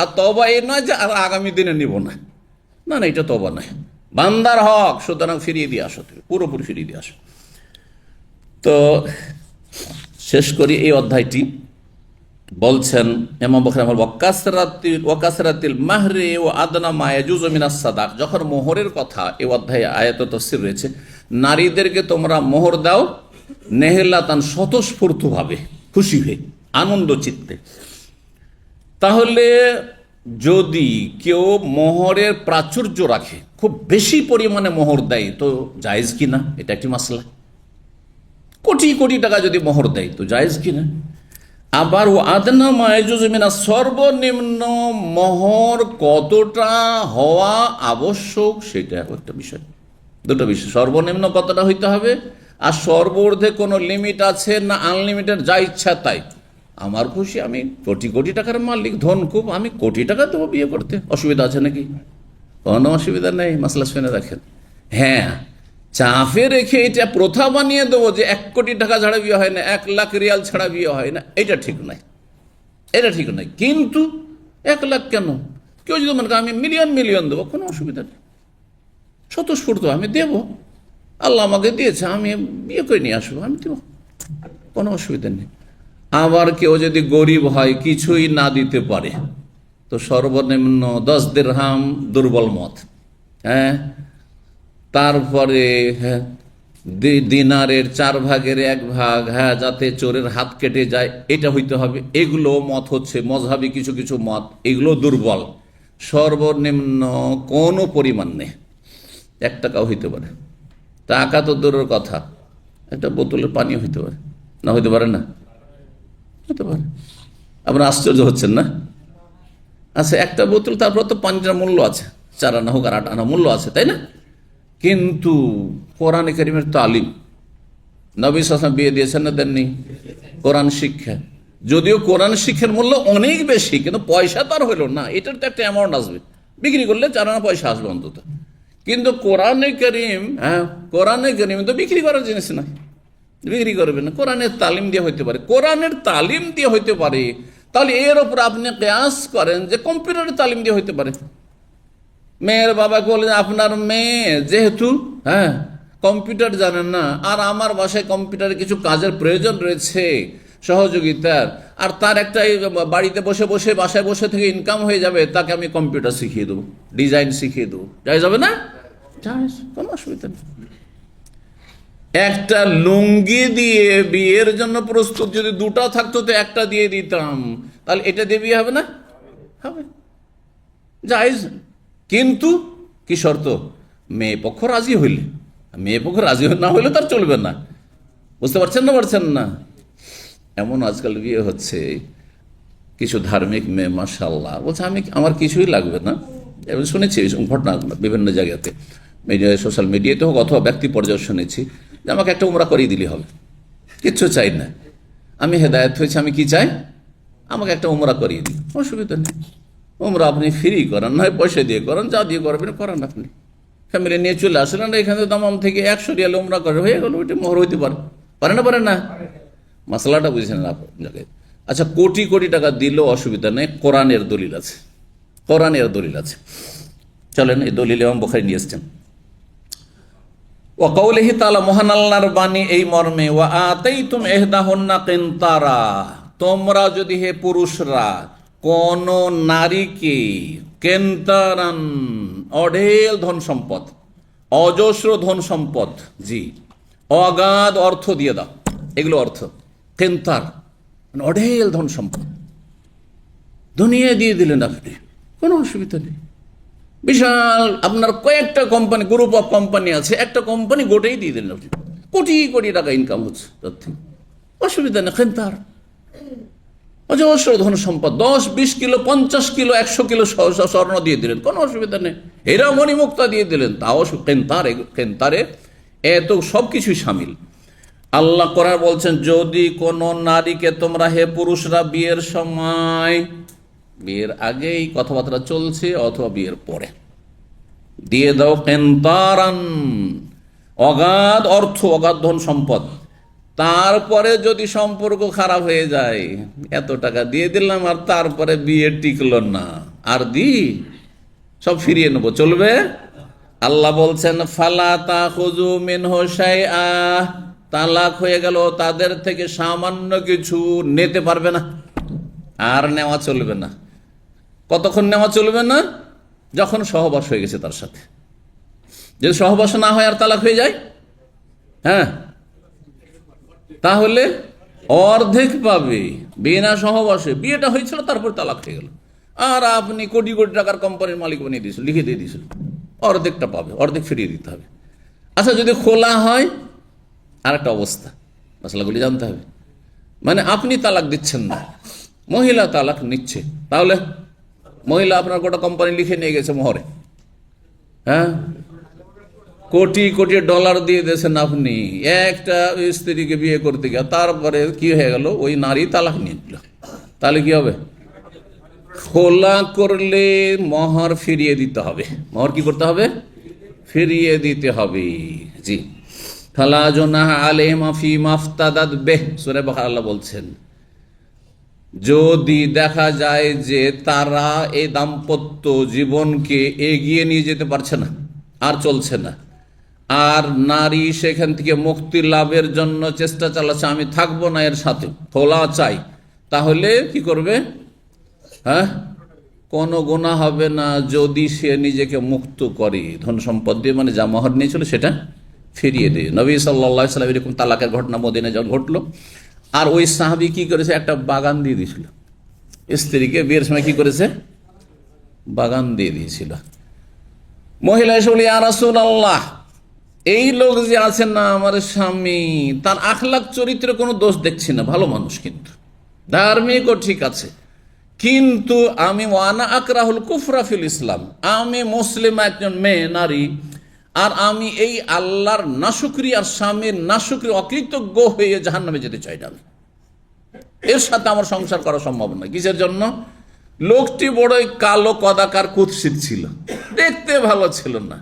আর তওবা এই নয় যে আর আগামী দিনে নিব না, না না, এটা তওবা নয়, বান্দার হক, সুতরাং ফিরিয়ে দিয়ে আসো, তুমি পুরোপুরি ফিরিয়ে দিয়ে আসো। তো শেষ করি এই অধ্যায়টি। বলছেন ইমাম বুখারী ওয়াকাসরাতিল মাহরি ওয়া আদনা মা ইয়াজুজু মিনাস সাদাক, যখন মোহরের কথা এই অধ্যায়ে আয়াত তাফসীর রয়েছে, নারীদেরকে তোমরা মোহর দাও নেহলাতান, স্বতঃস্ফূর্তভাবে, খুশি হয়ে, আনন্দ চিত্তে। তাহলে যদি কেউ মোহরের প্রাচুর্য রাখে, খুব বেশি পরিমাণে মোহর দেয়, তো জায়েজ কিনা, এটা একটি মাসলা। কোটি কোটি টাকা যদি মোহর দেয় তো জায়েজ কিনা। আবার ও আদনা মায়াজুজ মিনা, সর্বনিম্ন মোহর কতটা হওয়া আবশ্যক সেটা একটা বিষয়, দুটো বিষয়। সর্বনিম্ন কতটা হইতে হবে, আর সর্বঊর্ধ্বে কোনো লিমিট আছে না, আনলিমিটেড যা ইচ্ছা তাই। আমার খুশি, আমি কোটি কোটি টাকার মালিক, ধন খুব, আমি কোটি টাকা দেবো বিয়ে করতে, অসুবিধা আছে নাকি? কোনো অসুবিধা নেই, মাসলা শুনে রাখেন। হ্যাঁ, চাপে রেখে এটা প্রথা বানিয়ে দেবো যে 1 কোটি টাকা ছাড়া বিয়ে হয় না, 1 লাখ রিয়াল ছাড়া বিয়ে হয় না, এটা ঠিক নয়, এটা ঠিক নয়। কিন্তু 1 লাখ কেন, কেউ যদি মনে করে আমি মিলিয়ন দেবো, কোনো অসুবিধা নেই, স্বতঃস্ফূর্ত আমি দেবো, আল্লাহ আমাকে দিয়েছে, আমি বিয়ে করে নিয়ে আসবো, আমি দেবো, কোনো অসুবিধা নেই। আবার কেউ যদি গরিব হয়, কিছুই না দিতে পারে, তো সর্বনিম্ন 10 দিরহাম দুর্বল মত, হ্যাঁ, তারপরে দিনারের 4 ভাগের 1 ভাগ, হ্যাঁ, যাতে চোরের হাত কেটে যায়, এটা হইতে হবে। এগুলো মত হচ্ছে মযহাবী কিছু কিছু মত, এগুলো দুর্বল। সর্বনিম্ন কোনো পরিমাণ নেই, 1 টাকাও হইতে পারে, টাকা তো দূরের কথা, একটা বোতলের পানিও হইতে পারে, না হইতে পারে না, হতে পারে। আপনারা আশ্চর্য হচ্ছেন না? আচ্ছা, একটা বোতল, তারপর তো পানিটার মূল্য আছে, 4 আনা হোক আর 8 আনা মূল্য আছে, তাই না? কিন্তু কোরআনে কারীমের তালিম, নবী সাল্লাল্লাহু আলাইহি ওয়াসাল্লাম বিয়ে দিয়েছেন না দেননি? কোরআন শিক্ষা, যদিও কোরআন শিক্ষার মূল্য অনেক বেশি, কিন্তু পয়সা তো আর হইল না, এটার তো একটা অ্যামাউন্ট আসবে, বিক্রি করলে 4 আনা পয়সা আসবে অন্তত। কিন্তু কোরআনে কারীম, হ্যাঁ, কোরআনে কারীম তো বিক্রি করার জিনিস না, বিক্রি করবে না। কোরআনের তালিম দিয়ে হইতে পারে, কোরআনের তালিম দিয়ে হইতে পারে। তাহলে এর ওপর আপনি কিয়াস করেন যে কম্পিউটারের তালিম দিয়ে হইতে পারে। মেয়ের বাবাকে বলেন আপনার মেয়ে যেহেতু, হ্যাঁ, কম্পিউটার জানেন না, আর আমার বাসায় কম্পিউটারে কিছু কাজের প্রয়োজন রয়েছে, সহযোগিতার, আর তার একটা বাড়িতে বসে বসে, বাসায় বসে থেকে ইনকাম হয়ে যাবে, তাকে আমি কম্পিউটার শিখিয়ে দেবো, ডিজাইন শিখিয়ে দেবো, যাই যাবে না, কোনো অসুবিধা নেই। একটা লুঙ্গি দিয়ে বিয়ের জন্য প্রস্তুত যদি 2টা থাকতো তো 1টা দিয়ে দিতাম, তাহলে এটা দিয়ে বিয়ে হবে না? হবে, জায়েজ। কিন্তু কি শর্ত? মেয়ে পক্ষ রাজি হইলে, মেয়ে পক্ষ রাজি না হইলে তার চলবে না। বুঝতে পারছেন না? এমন আজকাল বিয়ে হচ্ছে, কিছু ধার্মিক মেয়ে মাশাআল্লাহ বলছে আমার কিছুই লাগবে না। এবং শুনেছি এইসব ঘটনা বিভিন্ন জায়গাতে, সোশ্যাল মিডিয়াতে হোক অথবা ব্যক্তি পর্যায়ে শুনেছি যে আমাকে একটা উমরা করিয়ে দিলে হবে, কিচ্ছু চাই না, আমি হেদায়েত হয়েছি, আমি কি চাই, আমাকে একটা উমরা করিয়ে দিই, অসুবিধা নেই। উমরা আপনি ফ্রি করান, নয় পয়সা দিয়ে করান, যা দিয়ে করবেন করান, আপনি ফ্যামিলি নিয়ে চলে আসলেন, এখানে দামাম থেকে 100 রিয়াল উমরা করে হয়ে গেল, ওইটা মোহর হইতে পারে না? মশলাটা বুঝছেন না আপনাকে? আচ্ছা, কোটি কোটি টাকা দিলেও অসুবিধা নেই, কোরআনের দলিল আছে, কোরআনের দলিল আছে। চলেন এই দলিল ইমাম বুখারী নিয়ে এসেছেন। ওয়া কাউলিহি তাআলা, মহান আল্লাহর বাণী এই মর্মে, ওয়া আতাইতুম ইহদাহুন্না কিনতারা, তোমরা যদি হে পুরুষরা কোন নারীকে কেন্তারান, অঢেল ধন সম্পদ, অজস্র ধন সম্পদ, জি, অগাধ অর্থ দিয়ে দাও, এগুলো অর্থ কেন্তার, অঢেল ধন সম্পদ দুনিয়া দিয়ে দিলেন আপনি, কোনো অসুবিধা নেই। বিশাল আপনার কয়েকটা কোম্পানি, গ্রুপ অফ কোম্পানি আছে, একটা কোম্পানি গোটাই দিয়ে দিলেন আপনি, কোটি কোটি টাকা ইনকাম হচ্ছে তার থেকে, অসুবিধা নেই। কেন্তার, অজস্র ধন সম্পদ, 10-20 কিলো 50 কিলো 100 কিলো স্বর্ণ দিয়ে দিলেন, কোনো অসুবিধা নেই। হীরা মণিমুক্তা দিয়ে দিলেন, তাও কেন্তারে এত সব কিছুই সামিল। আল্লাহ কোরআন বলছেন, যদি কোন নারীকে তোমরা হে পুরুষরা বিয়ের সময়, বিয়ের আগেই কথাবার্তা চলছে অথবা বিয়ের পরে, দিয়ে দাও কেন্তারান, অগাধ অর্থ, অগাধ ধন সম্পদ, তারপরে যদি সম্পর্ক খারাপ হয়ে যায়, এত টাকা দিয়ে দিলাম আর তারপরে বিয়ে টিকলো না, আর সব ফিরিয়ে নেবো, চলবে? আল্লাহ বলছেন, ফালা তাখুযু মিনহু শাইআ, তালাক হয়ে গেল, তাদের থেকে সামান্য কিছু নিতে পারবে না, আর নেওয়া চলবে না। কতক্ষণ নেওয়া চলবে না? যখন সহবাস হয়ে গেছে তার সাথে। যদি সহবাস না হয় আর তালাক হয়ে যায়, হ্যাঁ, তাহলে অর্ধেক পাবে। বিনা সহবাসে বিয়েটা হয়েছিল, তারপর তালাক হয়ে গেল, আর আপনি কোটি কোটি টাকার কোম্পানির মালিক বানিয়ে দিয়েছিল, লিখে দিয়ে দিয়েছিল, অর্ধেকটা পাবে, অর্ধেক ফিরিয়ে দিতে হবে। আচ্ছা, যদি খোলা হয় আর একটা অবস্থা, মশলাগুলি জানতে হবে। মানে আপনি তালাক দিচ্ছেন না, মহিলা তালাক নিচ্ছে, তাহলে মহিলা আপনার গোটা কোম্পানি লিখে নিয়ে গেছে মোহরে, হ্যাঁ, কোটি কোটি ডলার দিয়ে দিয়েছেন আপনি একটা স্ত্রীকে বিয়ে করতে গিয়ে, তারপরে কি হয়ে গেল, ওই নারী তালাক নিয়ে নিল, তাহলে কি হবে? খোলা করলে মোহর ফিরিয়ে দিতে হবে। মোহর কি করতে হবে? ফিরিয়ে দিতে হবে, জি। ফালা জুনাহা আলাইহিমা ফীমা ইফতাদাত বিহি, সূরা বাকারা আল্লাহ বলছেন, যদি দেখা যায় যে তারা এই দাম্পত্য জীবনকে এগিয়ে নিয়ে যেতে পারছে না, আর চলছে না, আর নারী সেখান থেকে মুক্তি লাভের জন্য চেষ্টা চালাচ্ছে, আমি থাকবো না এর সাথে, খোলা চাই, তাহলে কি করবে? হ্যাঁ, কোনো গুনাহ হবে না যদি সে নিজেকে মুক্ত করে, ধন সম্পদ দিয়ে, মানে যা মোহর নিয়েছিল সেটা ফিরিয়ে দেয়। নবী সাল্লাল্লাহু আলাইহি ওয়াসাল্লাম এরকম তালাকের ঘটনা মদিনায় যখন ঘটলো, আর ওই সাহাবী কি করেছে, একটা বাগান দিয়ে দিয়েছিল স্ত্রীকে, বিয়ের সময় কি করেছে, বাগান দিয়ে দিয়েছিল। মহিলা এসে বলি, ইয়া রাসূলুল্লাহ, এই লোক যে আছেন না আমার স্বামী, তার আখলাক চরিত্রে কোনো দোষ দেখছি না, ভালো মানুষ, কিন্তু ধার্মিকও ঠিক আছে, কিন্তু আমি ওয়ানা আকরাহুল কুফরা ফিল ইসলাম, আমি মুসলিম একজন মেয়ে নারী, আর আমি এই আল্লাহর নাশুকরি আর স্বামীর নাশুকরি অকৃতজ্ঞ হয়ে জাহান্নামে যেতে চাই না, আমি এর সাথে আমার সংসার করা সম্ভব নয়। কিসের জন্য? লোকটি বড়ই কালো কদাকার কুৎসিত ছিল, দেখতে ভালো ছিল না,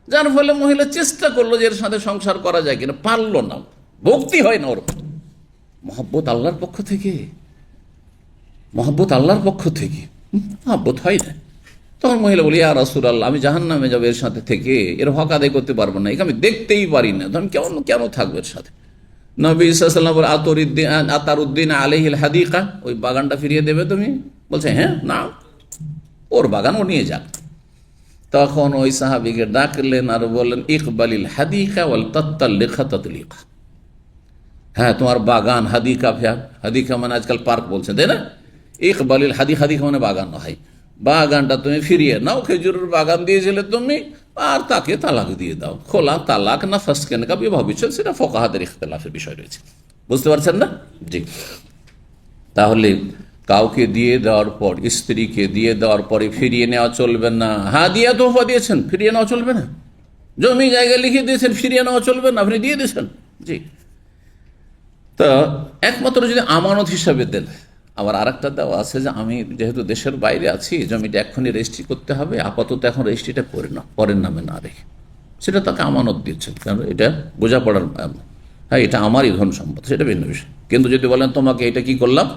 যার ফলে মহিলা চেষ্টা করলো যে এর সাথে সংসার করা যায় কিনা, পারলো না, ভক্তি হয় না ওর। মহব্বত আল্লাহর পক্ষ থেকে, মহব্বত আল্লাহর পক্ষ থেকে, মহব্বত হয় না। তখন মহিলা বলি, ইয়া রাসূলুল্লাহ, আমি জাহান্নামে যাবো এর সাথে থেকে, এর হক আদায় করতে পারবো না, একে আমি দেখতেই পারি না, তখন কেন থাকবো এর সাথে? নবী সাল্লাল্লাহু আলাইহি ওয়াসাল্লাম, আতারুদ্দিন আলাইহিল হাদিকা, ওই বাগানটা ফিরিয়ে দেবে তুমি? বলছে, হ্যাঁ, না, ওর বাগান ও নিয়ে যাক। তখন ওই সাহাবীকে ডাকলেন আর বললেন, ইকবালিল হাদিকা ওয়াল তাতাল্লিকা তাতলিকা, হ্যাঁ, তোমার বাগান, হাদিকা, হাদিকা মানে আজকাল পার্ক বলছেন, তাই না? ইকবালিল হাদিকা মানে বাগান হয়, বাগানটা তুমি ফিরিয়ে নাও, খেজুরের বাগান দিয়েছিলে তুমি, আর তাকে তালাক দিয়ে দাও। খোলা তালাক না ফাসকেন কা বিবাহ বিচ্ছেদ, সেটা ফুকাহাদের ইখতিলাফের বিষয় রয়েছে, বুঝতে পারছেন না? জি। তাহলে কাউকে দিয়ে দেওয়ার পর, স্ত্রীকে দিয়ে দেওয়ার পরে ফিরিয়ে নেওয়া চলবে না। হাদিয়া তোহফা দিয়েছেন, ফিরিয়ে নেওয়া চলবে না। জমি জায়গা লিখে দিয়েছেন, ফিরিয়ে নেওয়া চলবে না, আপনি দিয়ে দিয়েছেন, জি। তা একমাত্র যদি আমানত হিসাবে দেন। আবার আর একটা দেওয়া আছে যে আমি যেহেতু দেশের বাইরে আছি, জমিটা এক্ষুনি রেজিস্ট্রি করতে হবে, আপাতত এখন রেজিস্ট্রিটা করে না, পরের নামে না রেখে, সেটা তাকে আমানত দিচ্ছেন, কারণ এটা বোঝাপড়ার, হ্যাঁ, এটা আমারই ধন সম্পদ, সেটা ভিন্ন বিষয়। কিন্তু যদি বলেন তোমাকে এটা কি করলাম,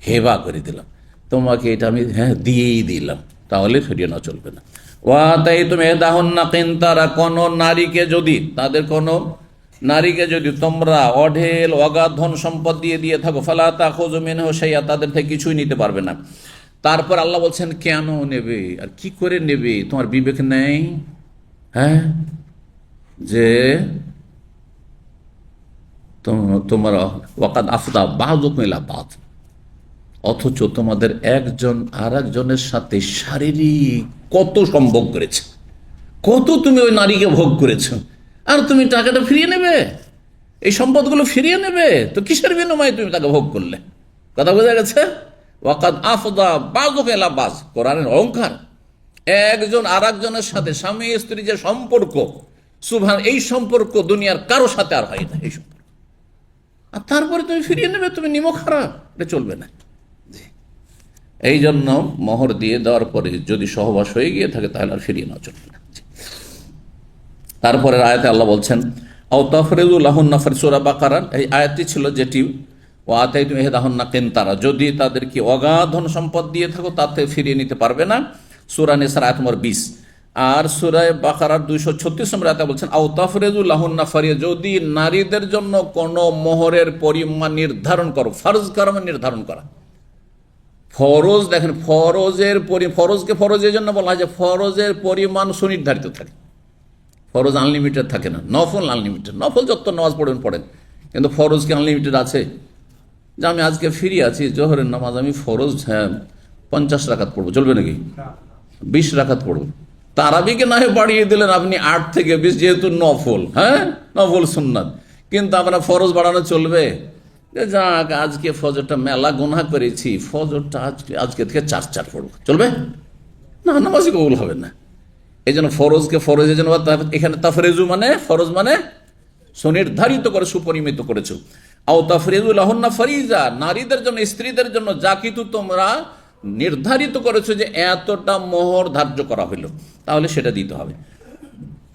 হেবা করে দিলাম, তোমাকে এটা আমি, হ্যাঁ, দিয়েই দিলাম, তাহলে ফিরিয়ে নেওয়া চলবে না। ওয়াতাইতুম ইহদাহুন্না কিনতারা, কোন নারীকে যদি, তাদের কোন নারীকে যদি তোমরা অঢেল অগাধ ধন সম্পদ দিয়ে থাকো, ফালা তাখুযু মিনহু শাইআ, তাদের থেকে কিছুই নিতে পারবে না। তারপর আল্লাহ বলছেন কেন নেবে আর কি করে নেবে, তোমার বিবেক নেই? হ্যাঁ, যে তোমার ওয়াকাদ আফদা বাযুকুম ইলা বায, অথচ তোমাদের একজন আর একজনের সাথে শারীরিক কত সম্ভোগ করেছে, কত তুমি ওই নারীকে ভোগ করেছ, আর তুমি টাকাটা ফিরিয়ে নেবে, এই সম্পদগুলো ফিরিয়ে নেবে? তো কিসের বিনিময়ে তুমি তাকে ভোগ করলে? কথা বোঝা গেছে? ওয়াকাদ আফদা বাযুকুম ইলা বায, কোরআনের অহংকার। একজন আর একজনের সাথে স্বামী স্ত্রী যে সম্পর্ক, সুবহান, এই সম্পর্ক দুনিয়ার কারো সাথে আর হয় না এই সম্পর্ক, আর তারপরে তুমি ফিরিয়ে নেবে, তুমি নিমক খারাপ, এটা চলবে না। এই জন্য মোহর দিয়ে দেওয়ার পরে যদি সহবাস হয়ে গিয়ে থাকে তাহলে আর ফিরিয়ে নেওয়া চলবে না। তারপরে আয়াতে আল্লাহ বলছেন আও তাফরিযু লাহুন্না সূরা বাকারার এই আয়াতটি ছিল যেটি ওয়াতাইতুম ইহদাহুন্না কিনতারা, যদি তাদেরকে অগাধ ধন সম্পদ দিয়ে থাকো তাতে ফিরিয়ে নিতে পারবে না, সূরা নিসার আয়াত নম্বর 20। আর সূরা বাকারার 236 নম্বর আয়াতে বলছেন আও তাফরিযু লাহুন্না ফারিয়া, যদি নারীদের জন্য কোনো মোহরের পরিমাণ নির্ধারণ করো, ফরজ কর্ম নির্ধারণ করা। ফরজ দেখেন, ফরজকে ফরজ এই জন্য বলা হয় যে ফরজের পরিমাণ সুনির্ধারিত থাকে, ফরজ আনলিমিটেড থাকে না, নফল আনলিমিটেড। নফল যত নামাজ পড়েন, কিন্তু ফরজ কি আনলিমিটেড আছে? যে আমি আজকে ফ্রি আছি, জোহরের নামাজ আমি ফরজ 50 রাকাত পড়বো, চলবে নাকি? 20 রাকাত পড়বো। তারাবিকে না হয় বাড়িয়ে দিলেন আপনি 8 থেকে 20, যেহেতু নফল, নফল সুন্নাত, কিন্তু আপনার ফরজ বাড়ানো চলবে? যাক, আজকে ফজরটা মেলা গুনাহ করেছি, ফজরটা আজকে থেকে 4 পড়বো, চলবে না? নামাজই কবুল হবে না। এই জন্য ফরজকে ফরজের জন্য এখানে তাফরিজু মানে ফরজ মানে সুনির্ধারিত করে, সুপরিমিত করেছো। আও তাফরিজু লাহুন্না ফারিজা, নারীদের জন্য, স্ত্রীদের জন্য যা কিছু তোমরা নির্ধারিত করেছো যে এতটা মোহর ধার্য করা হইল, তাহলে সেটা দিতে হবে।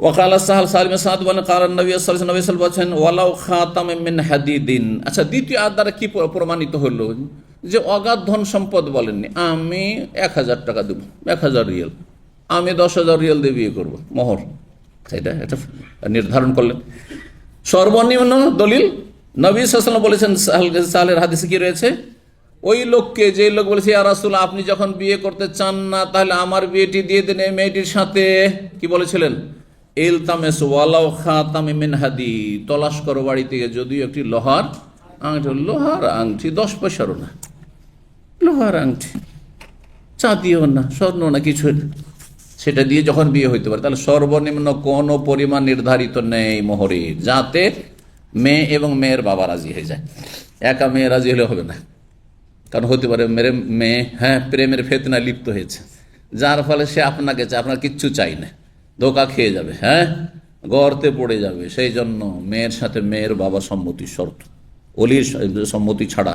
ওয়াকাল সাহাল সালিম সাদ বলেন কারণ নবী সাল্লাল্লাহু আলাইহি ওয়াসাল্লাম বলেছেন ওয়ালাউ খাতাম মিন হাদিদিন। আচ্ছা, দ্বিতীয় আয়াত দ্বারা কি প্রমাণিত হলো? যে অগাধ ধন সম্পদ বলেননি, আমি 1000 টাকা দেবো, 1000 রিয়াল, আমি 10,000 রিয়াল দিয়ে বিয়ে করবো, মোহর, সেটা এটা নির্ধারণ করলেন। সর্বনিম্ন দলিল নবী সাল্লাল্লাহু আলাইহি ওয়াসাল্লাম বলেছেন, সাহেলের হাদিসে কি রয়েছে? ওই লোককে, যে লোক বলেছে ইয়া রাসূলুল্লাহ আপনি যখন বিয়ে করতে চান না তাহলে আমার বিয়েটি দিয়ে দেন এই মেয়েটির সাথে, কি বলেছিলেন? ইলতামিস ওয়ালাউ খাতাম মিন হাদিদ, তলাশ করো বাড়ি থেকে যদিও একটি লোহার আংটি, লোহার আংটি 10 পয়সারও না, লোহার আংটি, চাঁদিও না, স্বর্ণ না, কিছু না, সেটা দিয়ে যখন বিয়ে হইতে পারে, তাহলে সর্বনিম্ন কোনো পরিমাণ নির্ধারিত নেই মোহরে, যাতে মেয়ে এবং মেয়ের বাবা রাজি হয়ে যায়। একা মেয়ে রাজি হলে হবে না, কারণ হতে পারে মেরে মেয়ে প্রেমের ফেতনা লিপ্ত হয়েছে, যার ফলে সে আপনাকে চায়, আপনার কিচ্ছু চাই না, ধোকা খেয়ে যাবে, গর্তে পড়ে যাবে। সেই জন্য মেয়ের সাথে মেয়ের বাবা সম্মতি শর্ত, অলির সম্মতি ছাড়া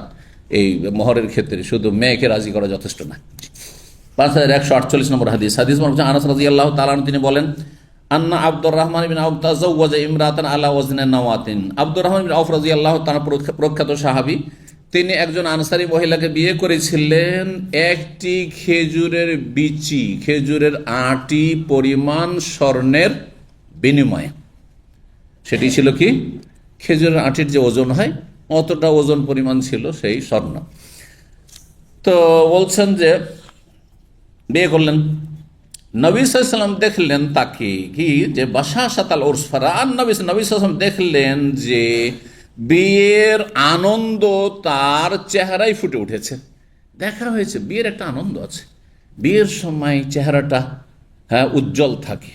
এই মোহরের ক্ষেত্রে শুধু মেয়েকে রাজি করা যথেষ্ট না। 5148 নম্বর হাদিস আনাস রাদিয়াল্লাহু তাআলা আনহু তিনি বলেন আন্না আব্দুর রহমান বিন আউফ তাযাওয়াজা ইমরাতান আলা ওয়াজনি নাওয়াতিন। আব্দুর রহমান বিন আউফ রাদিয়াল্লাহু তাআলা প্রখ্যাত সাহাবী, তিনি একজন আনসারী মহিলাকে বিয়ে করেছিলেন একটি খেজুরের বিচি, খেজুরের আটি পরিমাণ স্বর্ণের বিনিময়ে। সেটি ছিল কি? খেজুরের আটির যে ওজন হয় অতটা ওজন পরিমাণ ছিল সেই স্বর্ণ। তো বলছেন যে বিয়ে করলেন, নবী সাল্লাল্লাহু আলাইহি ওয়াসাল্লাম দেখলেন তাকে কি, যে বাশাশাতাল উরসফারা, আর নবী সাল্লাল্লাহু আলাইহি ওয়াসাল্লাম দেখলেন যে বিয়ের আনন্দ তার চেহারায় ফুটে উঠেছে। দেখা হয়েছে বিয়ের একটা আনন্দ আছে, বিয়ের সময় চেহারাটা উজ্জ্বল থাকে,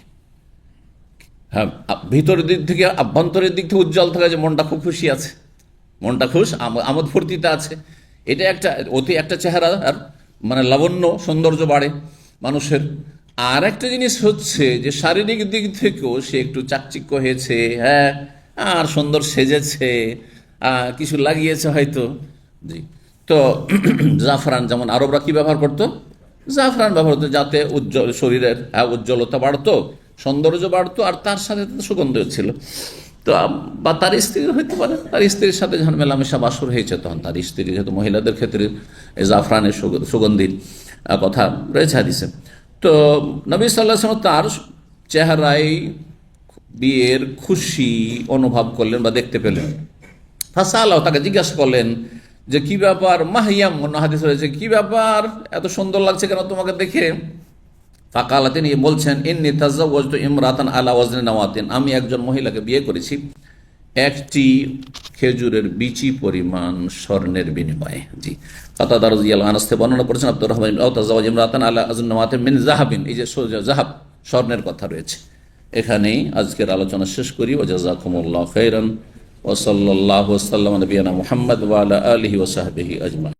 ভিতরের দিক থেকে আভ্যন্তরের দিক থেকে উজ্জ্বল থাকে, যে মনটা খুব খুশি আছে, মনটা খুশ, আমোদ ফুর্তিতে আছে। এটা একটা চেহারা, আর মানে লাবণ্য সৌন্দর্য বাড়ে মানুষের। আর একটা জিনিস হচ্ছে যে শারীরিক দিক থেকেও সে একটু চাকচিক্য হয়েছে, আর সুন্দর সেজেছে, কিছু লাগিয়েছে হয়তো। জি, তো জাফরান, যেমন আরবরা কি ব্যবহার করতো? জাফরান ব্যবহার করতো, যাতে শরীরের উজ্জ্বলতা বাড়তো, সৌন্দর্য বাড়তো, আর তার সাথে সুগন্ধ ছিল। তো বা তার স্ত্রী হইতে পারে, তার স্ত্রীর সাথে যখন মেলামেশা বাসর হয়েছে তখন তার স্ত্রী, যেহেতু মহিলাদের ক্ষেত্রে জাফরানের সুগন্ধির কথা রয়েছে হাদিসে, তো নবী সাল্লাল্লাহু আলাইহি ওয়াসাল্লাম তার চেহারায় বিয়ের খুশি অনুভব করলেন বা দেখতে পেলেন। ফাসাল, তাকে জিজ্ঞাসা করলেন যে কি ব্যাপার, মাহিয়াম, অন্য হাদিস রয়েছে, কি ব্যাপার, এত সুন্দর লাগছে কেন তোমাকে দেখে। ফাকালা, তিনি বলছেন, ইন্নী তাযাওয়াজতু ইমরাতান আলা ওয়াজনি নাওয়াতিন, আমি একজন মহিলাকে বিয়ে করেছি একটি খেজুরের বিচি পরিমাণ স্বর্ণের বিনিময়ে। জি, কাতাদা রাদিয়াল্লাহু আনহু বর্ণনা করেছেন আব্দুর রহমান ইবনে আওফ তাযাওয়াজ ইমরাতান আলা ওয়াজনি নাওয়াতিন মিন যাহাবিন, এই যে যাহাব স্বর্ণের কথা রয়েছে। এখানেই আজকের আলোচনা শেষ করি। ওয়া জাযাকুমুল্লাহু খাইরান ওয়া সাল্লাল্লাহু ওয়া সাল্লামা আলা নবিয়িনা মুহাম্মদ ওয়া আলা আলিহি ওয়া সাহবিহি আজমাইন।